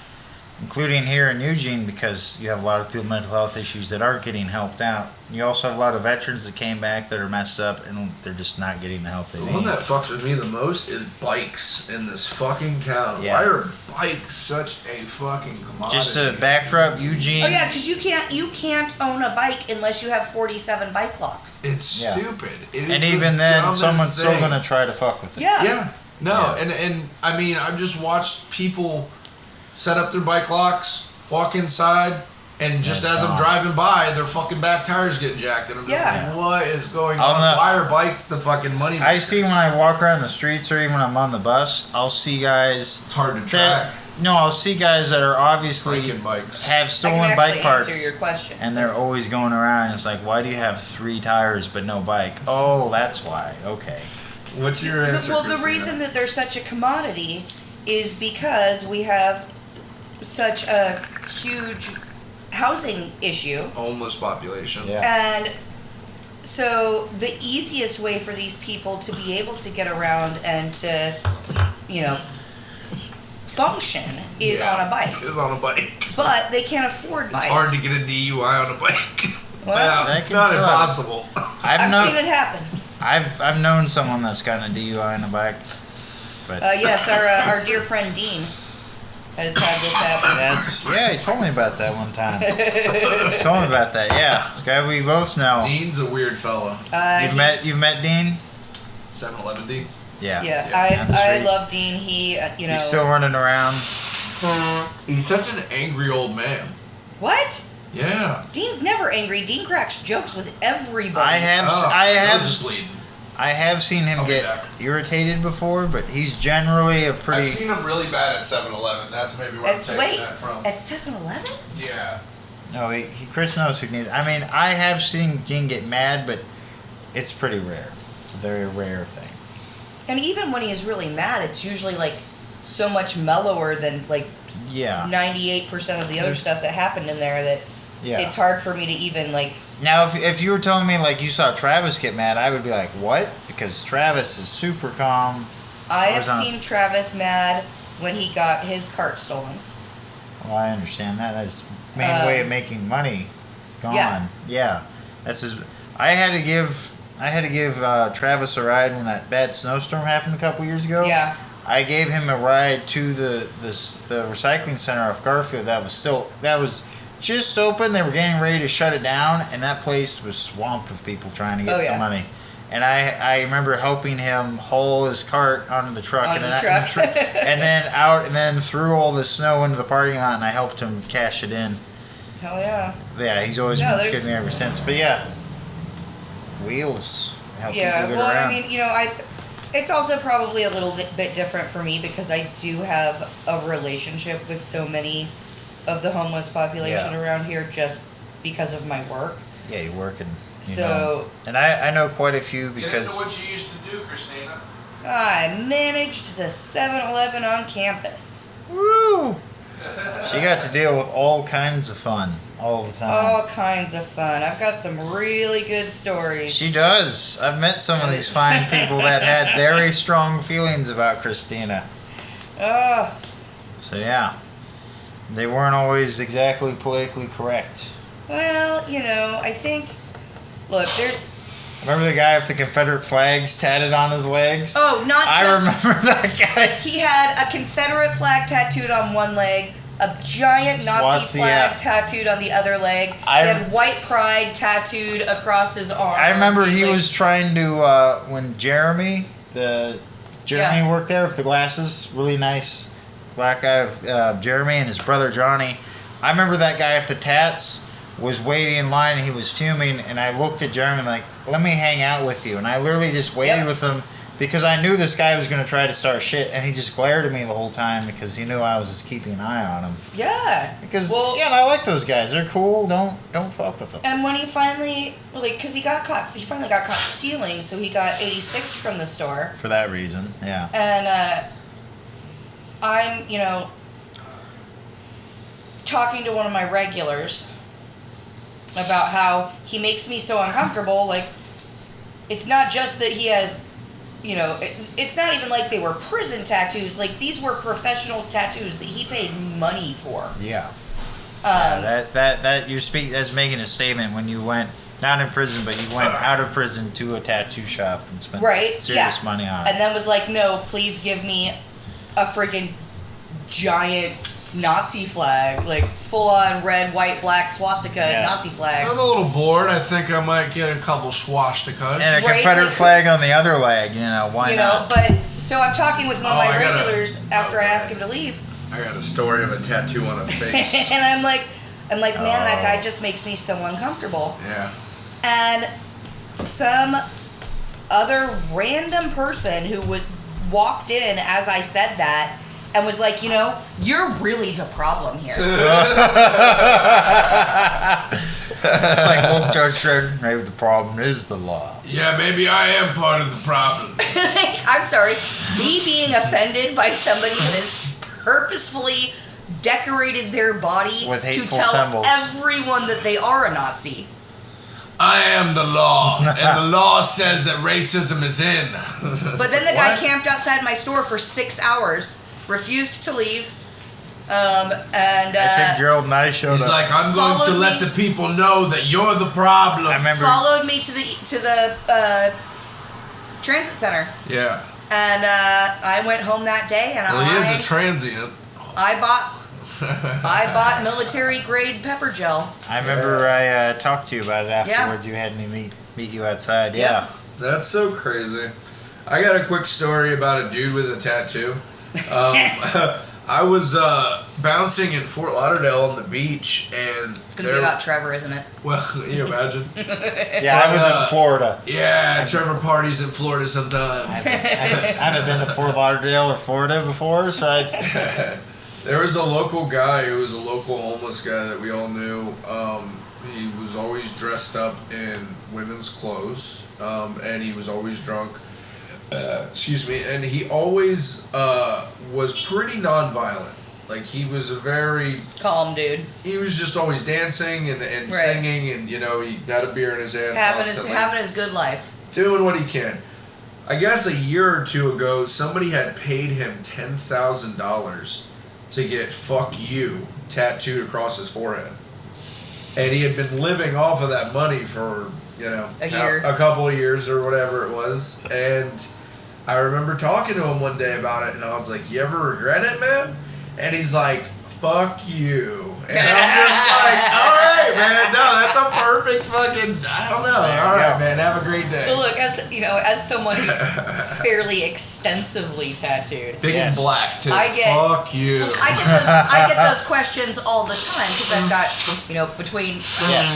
including here in Eugene, because you have a lot of people with mental health issues that aren't getting helped out. You also have a lot of veterans that came back that are messed up, and they're just not getting the help they The need. one that fucks with me the most is bikes in this fucking town. Yeah. Why are bikes such a fucking commodity? Just to backdrop, Eugene. Oh yeah, because you can't own a bike unless you have 47 bike locks. It's Yeah. stupid. It is And the even then, dumbest someone's still thing. going to try to fuck with it. Yeah. Yeah. No, Yeah. and I mean, I've just watched people set up their bike locks, walk inside, and just It's as I'm gone. driving by, their fucking back tires getting jacked, and I'm just Yeah. like, what is going On on? the- Why are bikes the fucking money makers? I see when I walk around the streets or even when I'm on the bus, I'll see guys. It's hard to track. No, I'll see guys that are obviously Breaking bikes. have I stolen can bike actually parts, answer your question. and they're always going around. It's like, why do you have 3 tires but no bike? Oh, that's why. Okay. What's your answer, Well, the Christina? reason that there's such a commodity is because we have such a huge housing issue. Homeless population. Yeah. And so the easiest way for these people to be able to get around and to, function is Yeah. on a bike. Is on a bike. But they can't afford It's bikes. hard to get a DUI on a bike. Well, That can not suck. impossible. I've seen it happen. I've known someone that's gotten a DUI on a bike, but Yes, our dear friend Dean has had this happen. he told me about that one time. He told me about that. Yeah, this guy we both know. Dean's a weird fella. You've met Dean? 7-Eleven Dean. Yeah. on the Yeah, I streets. love Dean. He, He's still running around. He's such an angry old man. What? Yeah. Dean's never angry. Dean cracks jokes with everybody. Nose is bleeding. I have seen him I'll be get back. irritated before, but he's generally a pretty. I've seen him really bad at 7-Eleven. That's maybe where I'm taking that from. At 7-Eleven? Yeah. No, Chris knows who needs. I mean, I have seen Dean get mad, but It's pretty rare. It's a very rare thing. And even when he is really mad, it's usually like so much mellower than like 98% of the other stuff that happened in there that it's hard for me to even like. Now, if you were telling me like you saw Travis get mad, I would be like, what? Because Travis is super calm. I have seen Travis mad when he got his cart stolen. Well, I understand that. That's the main way of making money. It's gone. Yeah. That's his. I had to give Travis a ride when that bad snowstorm happened a couple years ago. Yeah. I gave him a ride to the recycling center off Garfield. That was just open. They were getting ready to shut it down, and that place was swamped with people trying to get some money. And I remember helping him haul his cart onto the truck, and then threw all the snow into the parking lot, and I helped him cash it in. Hell yeah. Yeah, he's always been good to me ever since. But yeah, wheels help people get around. I mean, it's also probably a little bit different for me because I do have a relationship with so many of the homeless population around here just because of my work. Yeah, you work and you know. And I know quite a few because... Get into what you used to do, Christina. I managed the 7-Eleven on campus. Woo! She got to deal with all kinds of fun all the time. All kinds of fun. I've got some really good stories. She does. I've met some of these fine people that had very strong feelings about Christina. So yeah. They weren't always exactly politically correct. Well, I think... Look, there's... Remember the guy with the Confederate flags tatted on his legs? Oh, I remember that guy. He had a Confederate flag tattooed on one leg, a giant Nazi flag tattooed on the other leg. He had white pride tattooed across his arm. I remember he was trying to, when Jeremy worked there with the glasses, really nice black guy, Jeremy and his brother Johnny. I remember that guy with the tats was waiting in line and he was fuming, and I looked at Jeremy like, let me hang out with you. And I literally just waited with him because I knew this guy was going to try to start shit, and he just glared at me the whole time because he knew I was just keeping an eye on him. Yeah. Because, and I like those guys. They're cool. Don't fuck with them. And when he finally, because he finally got caught stealing, so he got 86 from the store. For that reason, yeah. And I'm, talking to one of my regulars about how he makes me so uncomfortable. Like, it's not just that he has, it's not even like they were prison tattoos. Like, these were professional tattoos that he paid money for. Yeah. That you're that's making a statement when you went not in prison, but you went out of prison to a tattoo shop and spent serious money on it. And then was like, no, please give me a freaking giant Nazi flag, like full-on red, white, black swastika Nazi flag. I'm a little bored. I think I might get a couple swastikas. And a Confederate flag on the other leg, why not? But, so I'm talking with one of my regulars after I asked him to leave. I got a story of a tattoo on a face. And I'm like, man, that guy just makes me so uncomfortable. Yeah. And some other random person who walked in as I said that and was like, you're really the problem here. It's like woke Judge Shredder, maybe the problem is the law. Yeah, maybe I am part of the problem. I'm sorry. Me being offended by somebody that has purposefully decorated their body with to tell symbols. Everyone that they are a Nazi. I am the law, and the law says that racism is in. But then the guy camped outside my store for 6 hours, refused to leave, and I think Gerald and I showed up. He's like, I'm going to let the people know that you're the problem. I remember followed me to the transit center. Yeah. And I went home that day, and he is a transient. I bought military grade pepper gel. I remember I talked to you about it afterwards. You had me meet you outside. Yeah. That's so crazy. I got a quick story about a dude with a tattoo. I was bouncing in Fort Lauderdale on the beach, and it's gonna be about Trevor, isn't it? Well, can you imagine? Yeah, I was in Florida. Yeah, Trevor parties in Florida sometimes. I haven't been to Fort Lauderdale or Florida before, so there was a local guy who was a local homeless guy that we all knew. He was always dressed up in women's clothes, and he was always drunk. Excuse me. And he always was pretty nonviolent. Like, he was a very... calm dude. He was just always dancing and Right. singing, and, he had a beer in his hand constantly. Having his good life. Doing what he can. I guess a year or two ago, somebody had paid him $10,000 to get "fuck you" tattooed across his forehead. And he had been living off of that money for, a year. a couple of years or whatever it was. And I remember talking to him one day about it, and I was like, "You ever regret it, man?" And he's like, "Fuck you." And I'm just like, all right, man. No, that's a perfect fucking, I don't know. All right, man. Have a great day. Well, look, as someone who's fairly extensively tattooed, Big and black, too. Fuck you. I get those questions all the time because I've got, between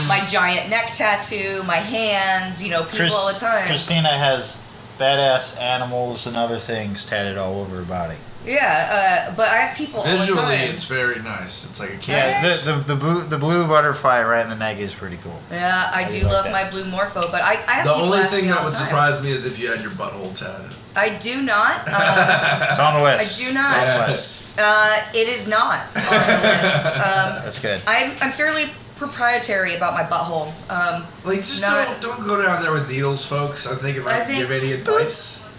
my giant neck tattoo, my hands, people all the time. Christina has badass animals and other things tatted all over her body. Yeah, but I have people Visually, all the time. it's very nice. It's like a canvas. Yeah, the blue butterfly right in the neck is pretty cool. Yeah, I do like love that. my blue morpho, but I have The people only ask thing me all that would the time. surprise me is if you had your butthole tatted. I do not. It's on the list. I do not. It's on the Yes. list. It is not on the list. That's good. I'm fairly proprietary about my butthole. Like, just Not- don't go down there with needles, folks. I think it might give any advice.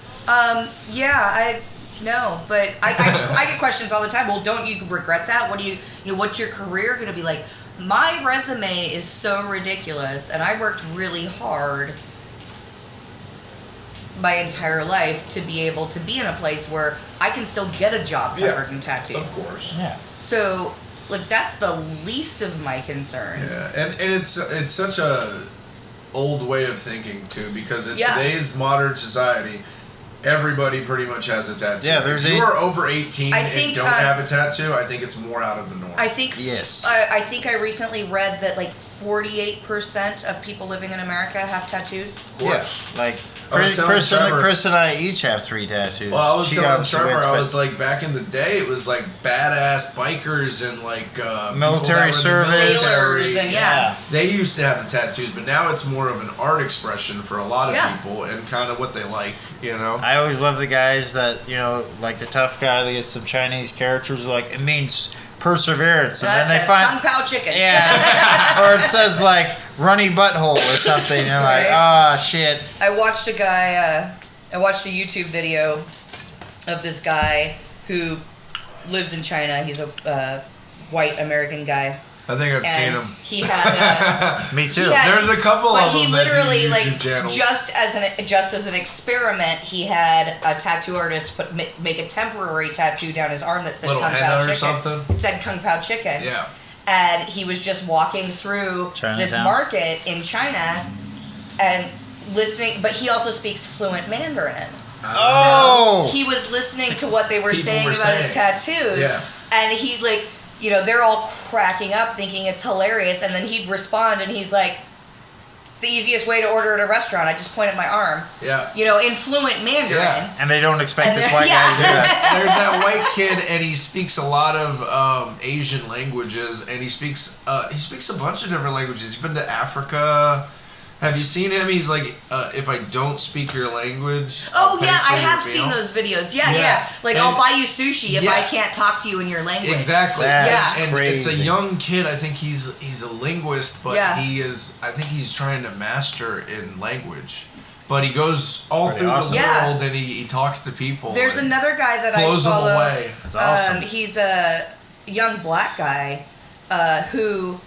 No, but I get questions all the time. Well, don't you regret that? What do what's your career going to be like? My resume is so ridiculous, and I worked really hard my entire life to be able to be in a place where I can still get a job covered in tattoos. Of course. Yeah. So, that's the least of my concerns. Yeah, and it's such a old way of thinking too, because in today's modern society, everybody pretty much has a tattoo. Yeah, there's if you are over 18 and don't have a tattoo, I think it's more out of the norm. I think yes. I think I recently read that 48% of people living in America have tattoos. Of course. Yeah, like Chris and I each have 3 tattoos. Well, I was telling Trevor, obviously I was like, back in the day, it was like badass bikers and like military service, sailors, and they used to have the tattoos, but now it's more of an art expression for a lot of people and kind of what they like, I always love the guys that like the tough guy that gets some Chinese characters like it means perseverance, and then they find Kung Pao chicken. Yeah, or it says like runny butthole or something. You're like, shit. I watched a YouTube video of this guy who lives in China. He's a white American guy. I think I've seen him. He had me too. There's a couple of them. But he literally channels. just as an experiment, he had a tattoo artist make a temporary tattoo down his arm that said Little Kung Pao henna chicken. or something. It said Kung Pao chicken. Yeah. And he was just walking through this market in China and listening, but he also speaks fluent Mandarin. Oh! So he was listening to what they were saying about his tattoo. Yeah. And he they're all cracking up thinking it's hilarious, and then he'd respond and he's like, it's the easiest way to order at a restaurant. I just point at my arm. Yeah. In fluent Mandarin. Yeah. And they don't expect this white guy to do that. There's that white kid, and he speaks a lot of Asian languages, and he speaks a bunch of different languages. He's been to Africa. Have you seen him? He's like, if I don't speak your language, Oh yeah, I have seen those videos. Yeah. Like, I'll buy you sushi if I can't talk to you in your language. Exactly. That's and crazy. it's a young kid. I think he's a linguist, but he is. I think he's trying to master in language. But he goes all through the world and he talks to people. There's another guy that I follow. Blows them away. That's awesome. He's a young black guy who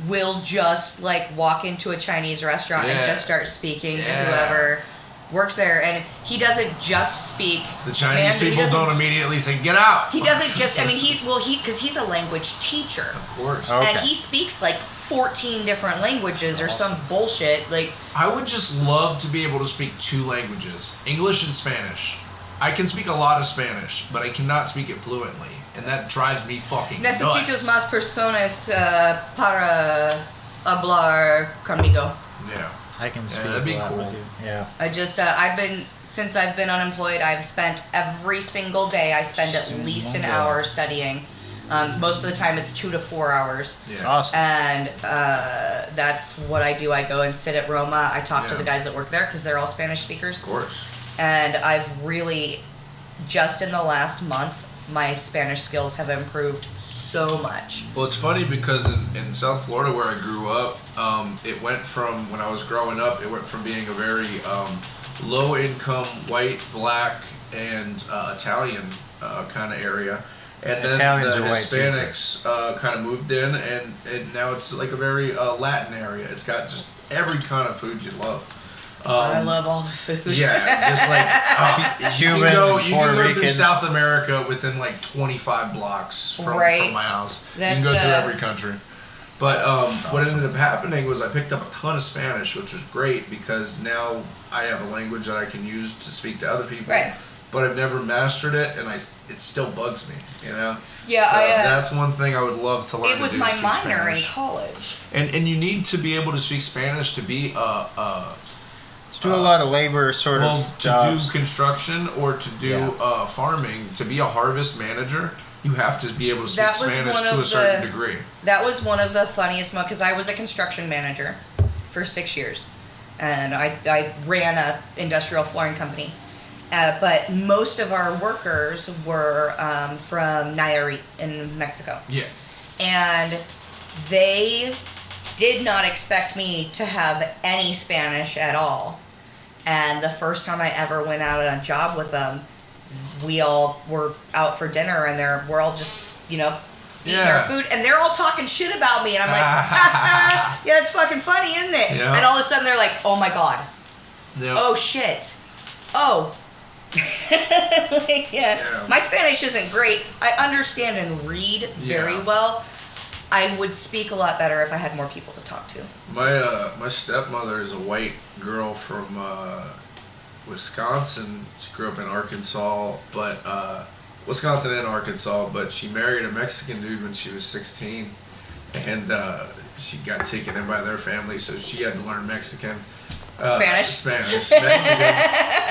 will just walk into a Chinese restaurant and just start speaking to whoever works there, and he doesn't just speak. The Chinese people don't immediately say "get out." He doesn't just. I mean, because he's a language teacher. Of course. Okay. And he speaks 14 different languages or some bullshit. I would just love to be able to speak 2 languages, English and Spanish. I can speak a lot of Spanish, but I cannot speak it fluently, and that drives me fucking Necesitas nuts. más personas para hablar conmigo. Yeah. I can speak that'd be a lot cool. with you. Yeah. I just, since I've been unemployed, I've spent every single day, I spend at least an hour studying. Most of the time it's 2 to 4 hours. It's awesome. And that's what I do. I go and sit at Roma. I talk to the guys that work there because they're all Spanish speakers. Of course. And I've really, just in the last month, my Spanish skills have improved so much. Well, it's funny because in South Florida where I grew up, it went from, when I was growing up, it went from being a very low-income, white, black, and Italian kind of area. And then Italians the are white Hispanics kind of moved in, and now it's like a very Latin area. It's got just every kind of food you love. I love all the food. Yeah, just like Cuban, you can go Puerto through Rican. South America within like 25 blocks from my house. You can go through every country. But what ended up happening was I picked up a ton of Spanish, which was great because now I have a language that I can use to speak to other people. Right. But I've never mastered it, and it still bugs me, you know? Yeah, so that's one thing I would love to learn. It was my minor in college. And you need to be able to speak Spanish to be to do a lot of labor sort of jobs. To do construction or to do farming, to be a harvest manager, you have to be able to speak Spanish to a certain degree. That was one of the funniest moments, because I was a construction manager for 6 years. And I ran a industrial flooring company. But most of our workers were from Nayarit in Mexico. Yeah. And they did not expect me to have any Spanish at all. And the first time I ever went out on a job with them, we all were out for dinner, and we're all just, eating our food, and they're all talking shit about me, and I'm like, yeah, it's fucking funny, isn't it? Yeah. And all of a sudden they're like, oh my god, Yep. oh shit, oh. My Spanish isn't great. I understand and read very well. I would speak a lot better if I had more people to talk to. My stepmother is a white girl from Wisconsin. She grew up in Arkansas, but Wisconsin and Arkansas. But she married a Mexican dude when she was 16, and she got taken in by their family, so she had to learn Mexican. Spanish, Mexican.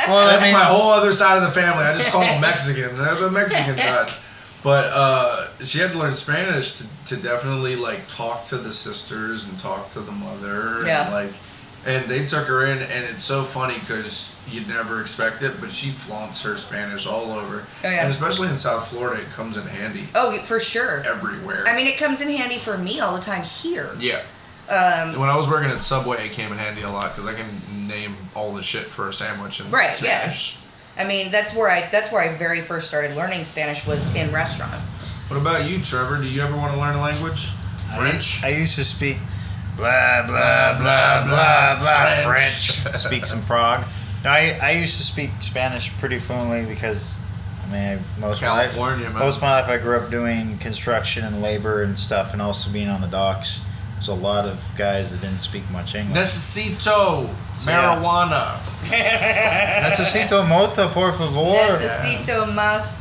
Well, That's my whole other side of the family. I just call them Mexican. They're the Mexican side. But she had to learn Spanish to definitely like talk to the sisters and talk to the mother. Yeah. And they took her in, and it's so funny because you'd never expect it, but she flaunts her Spanish all over. Oh, yeah. And especially in South Florida, it comes in handy. Oh, for sure. Everywhere. I mean, it comes in handy for me all the time here. Yeah. When I was working at Subway, it came in handy a lot because I can name all the shit for a sandwich in Spanish. Yeah. I mean, that's where I very first started learning Spanish, was in restaurants. What about you, Trevor? Do you ever want to learn a language? French? I used to speak blah, blah, blah, blah, blah, French. Speak some frog. No, I used to speak Spanish pretty fluently because, most of my life I grew up doing construction and labor and stuff, and also being on the docks. There's a lot of guys that didn't speak much English. Necesito marijuana. Necesito moto, por favor. Necesito más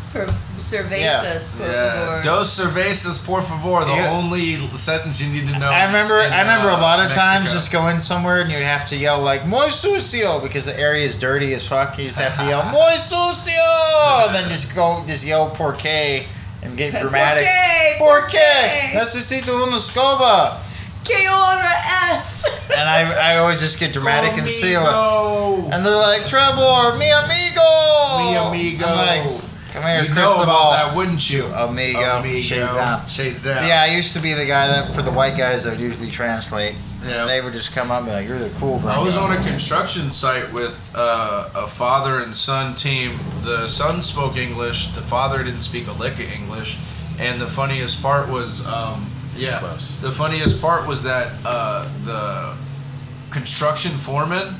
cervezas, por favor. Dos cervezas, por favor. The only sentence you need to know. I remember a lot of times Mexico. just going somewhere and you'd have to yell like "muy sucio" because the area is dirty as fuck. You just have to yell "muy sucio" and then just yell "por qué" and get dramatic. Por ¿Por qué? qué? Necesito una escoba. ¿Qué hora es? And I always just get dramatic and seal it. Amigo. And they're like, Trevor, mi amigo. Mi amigo. I'm like, come here, You know Cristobal. about that, wouldn't you? Amigo. Shades down. Shades down. Yeah, I used to be the guy that, for the white guys, I would usually translate. Yeah. They would just come up and be like, you're the cool bro. I was on a construction site with a father and son team. The son spoke English. The father didn't speak a lick of English. And the funniest part was, Close. the funniest part was that the construction foreman,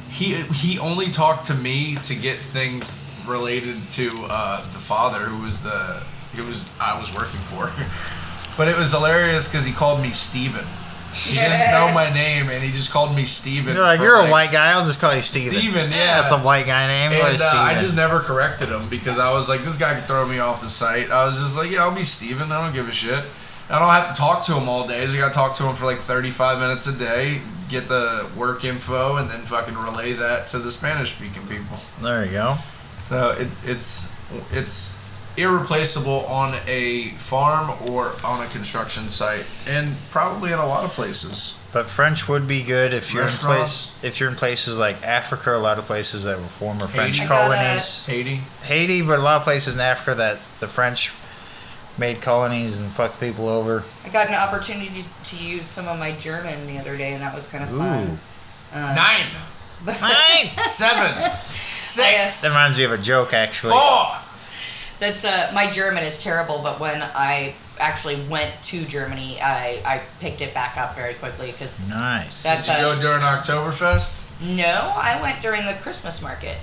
he only talked to me to get things related to the father who I was working for. But it was hilarious because he called me Steven. He didn't know my name, and he just called me Steven. You're like, you're a white guy. I'll just call you Steven. Steven, yeah. That's a white guy name. And Steven. I just never corrected him because I was like, this guy could throw me off the site. I was just like, yeah, I'll be Steven. I don't give a shit. I don't have to talk to him all day. So I got to talk to him for like 35 minutes a day, get the work info, and then fucking relay that to the Spanish-speaking people. There you go. So it's irreplaceable on a farm or on a construction site, and probably in a lot of places. But French would be good if you're Restaurants. if you're in places like Africa, a lot of places that were former French Haiti. colonies. Haiti. But a lot of places in Africa that the French made colonies and fucked people over. I got an opportunity to use some of my German the other day, and that was kind of fun. 9, 9, 7, 6, That reminds me of a joke, actually. 4. That's my German is terrible, but when I actually went to Germany, I picked it back up very quickly because Nice. That's Did you go during Oktoberfest? no, I went during the Christmas market.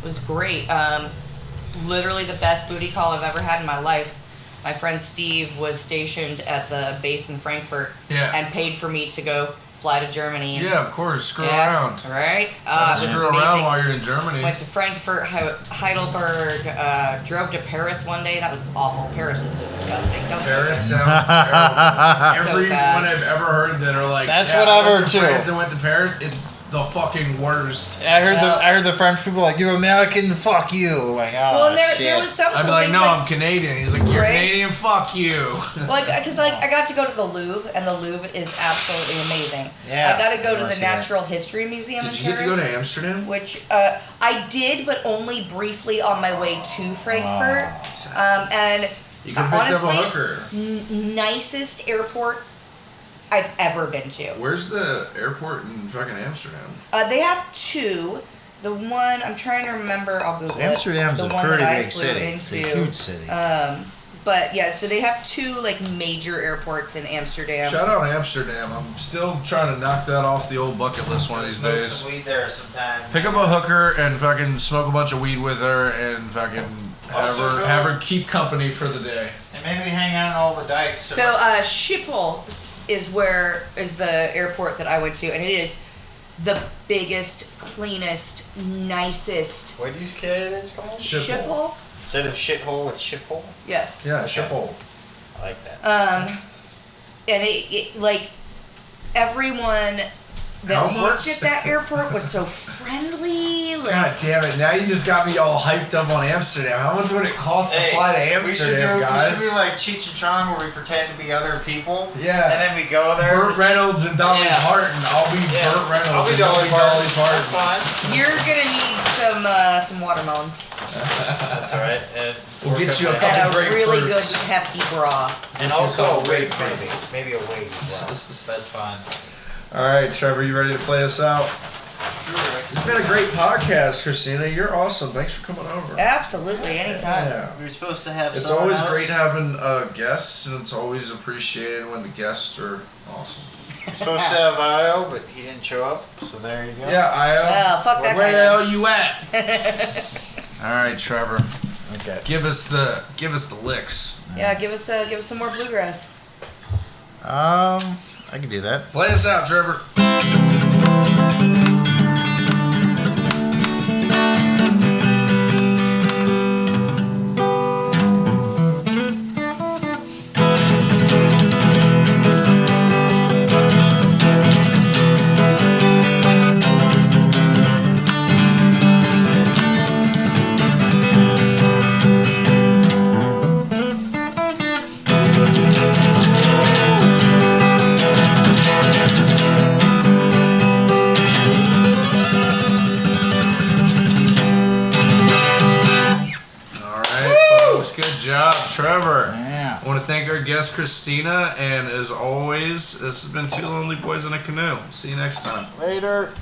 It was great. Literally the best booty call I've ever had in my life. My friend Steve was stationed at the base in Frankfurt and paid for me to go fly to Germany. And, Yeah, of course. Screw around. Right? It was Screw amazing. around while you're in Germany. Went to Frankfurt, Heidelberg, drove to Paris one day. That was awful. Paris is disgusting. Don't go Paris there. sounds terrible. So Everyone bad. I've ever heard that are like, That's yeah, what I I've went heard to too. France and went to Paris. It's the fucking worst. I heard the French people like, you're American, fuck you. Like, oh, Well, and there shit. was some. I'd be like, things no, I'm Canadian. He's like, you're Right? Canadian. Fuck you. Like, because I got to go to the Louvre, and the Louvre is absolutely amazing. Yeah, I got to go I to wanna the see that. Natural History Museum Did in you get to Paris. go to Amsterdam? Which I did, but only briefly on my way to Frankfurt. And You could have picked up a honestly, hooker. Nicest airport I've ever been to. Where's the airport in fucking Amsterdam? They have two. The one I'm trying to remember, I'll Google Amsterdam's it. a The one pretty that I big flew city. into. It's a huge city. But yeah, so they have two like major airports in Amsterdam. Shout out Amsterdam. I'm still trying to knock that off the old bucket list one of these Smoke days. some weed there sometime. Pick up a hooker and fucking smoke a bunch of weed with her and fucking have her keep company for the day. And maybe hang out on all the dikes. So Schiphol is the airport that I went to, and it is the biggest, cleanest, nicest. What do you say it is called? Schiphol. Instead of shithole, it's Schiphol. Yes. Yeah, Okay. Schiphol. I like that. And it like everyone that How much? worked at that airport was so friendly. Like, God damn it! Now you just got me all hyped up on Amsterdam. How much would it cost to fly to Amsterdam, we guys? should do like Cheech and Chong where we pretend to be other people. Yeah. And then we go there. Burt Reynolds and Dolly Yeah. Parton. I'll be Burt Reynolds. I'll be and Dolly Parton. Parton. That's fine. you're gonna need some watermelons That's all right. And We'll get you a and couple a really good grapefruits. hefty bra. And also a wig, maybe a wig as well. That's fine. All right, Trevor, you ready to play us out? It's been a great podcast, Christina. You're awesome. Thanks for coming over. Absolutely, anytime. Yeah. We were supposed to have. It's someone always else. great having guests, and it's always appreciated when the guests are awesome. We were supposed to have Io, but he didn't show up. So there you go. Yeah, Well, fuck that where guy the then. hell you at? All right, Trevor. Okay. Give us the licks. Yeah, give us some more bluegrass. I can do that. Play us out, Trevor. Good job, Trevor. Yeah. I want to thank our guest, Christina, and as always, this has been Two Lonely Boys in a Canoe. See you next time. Later.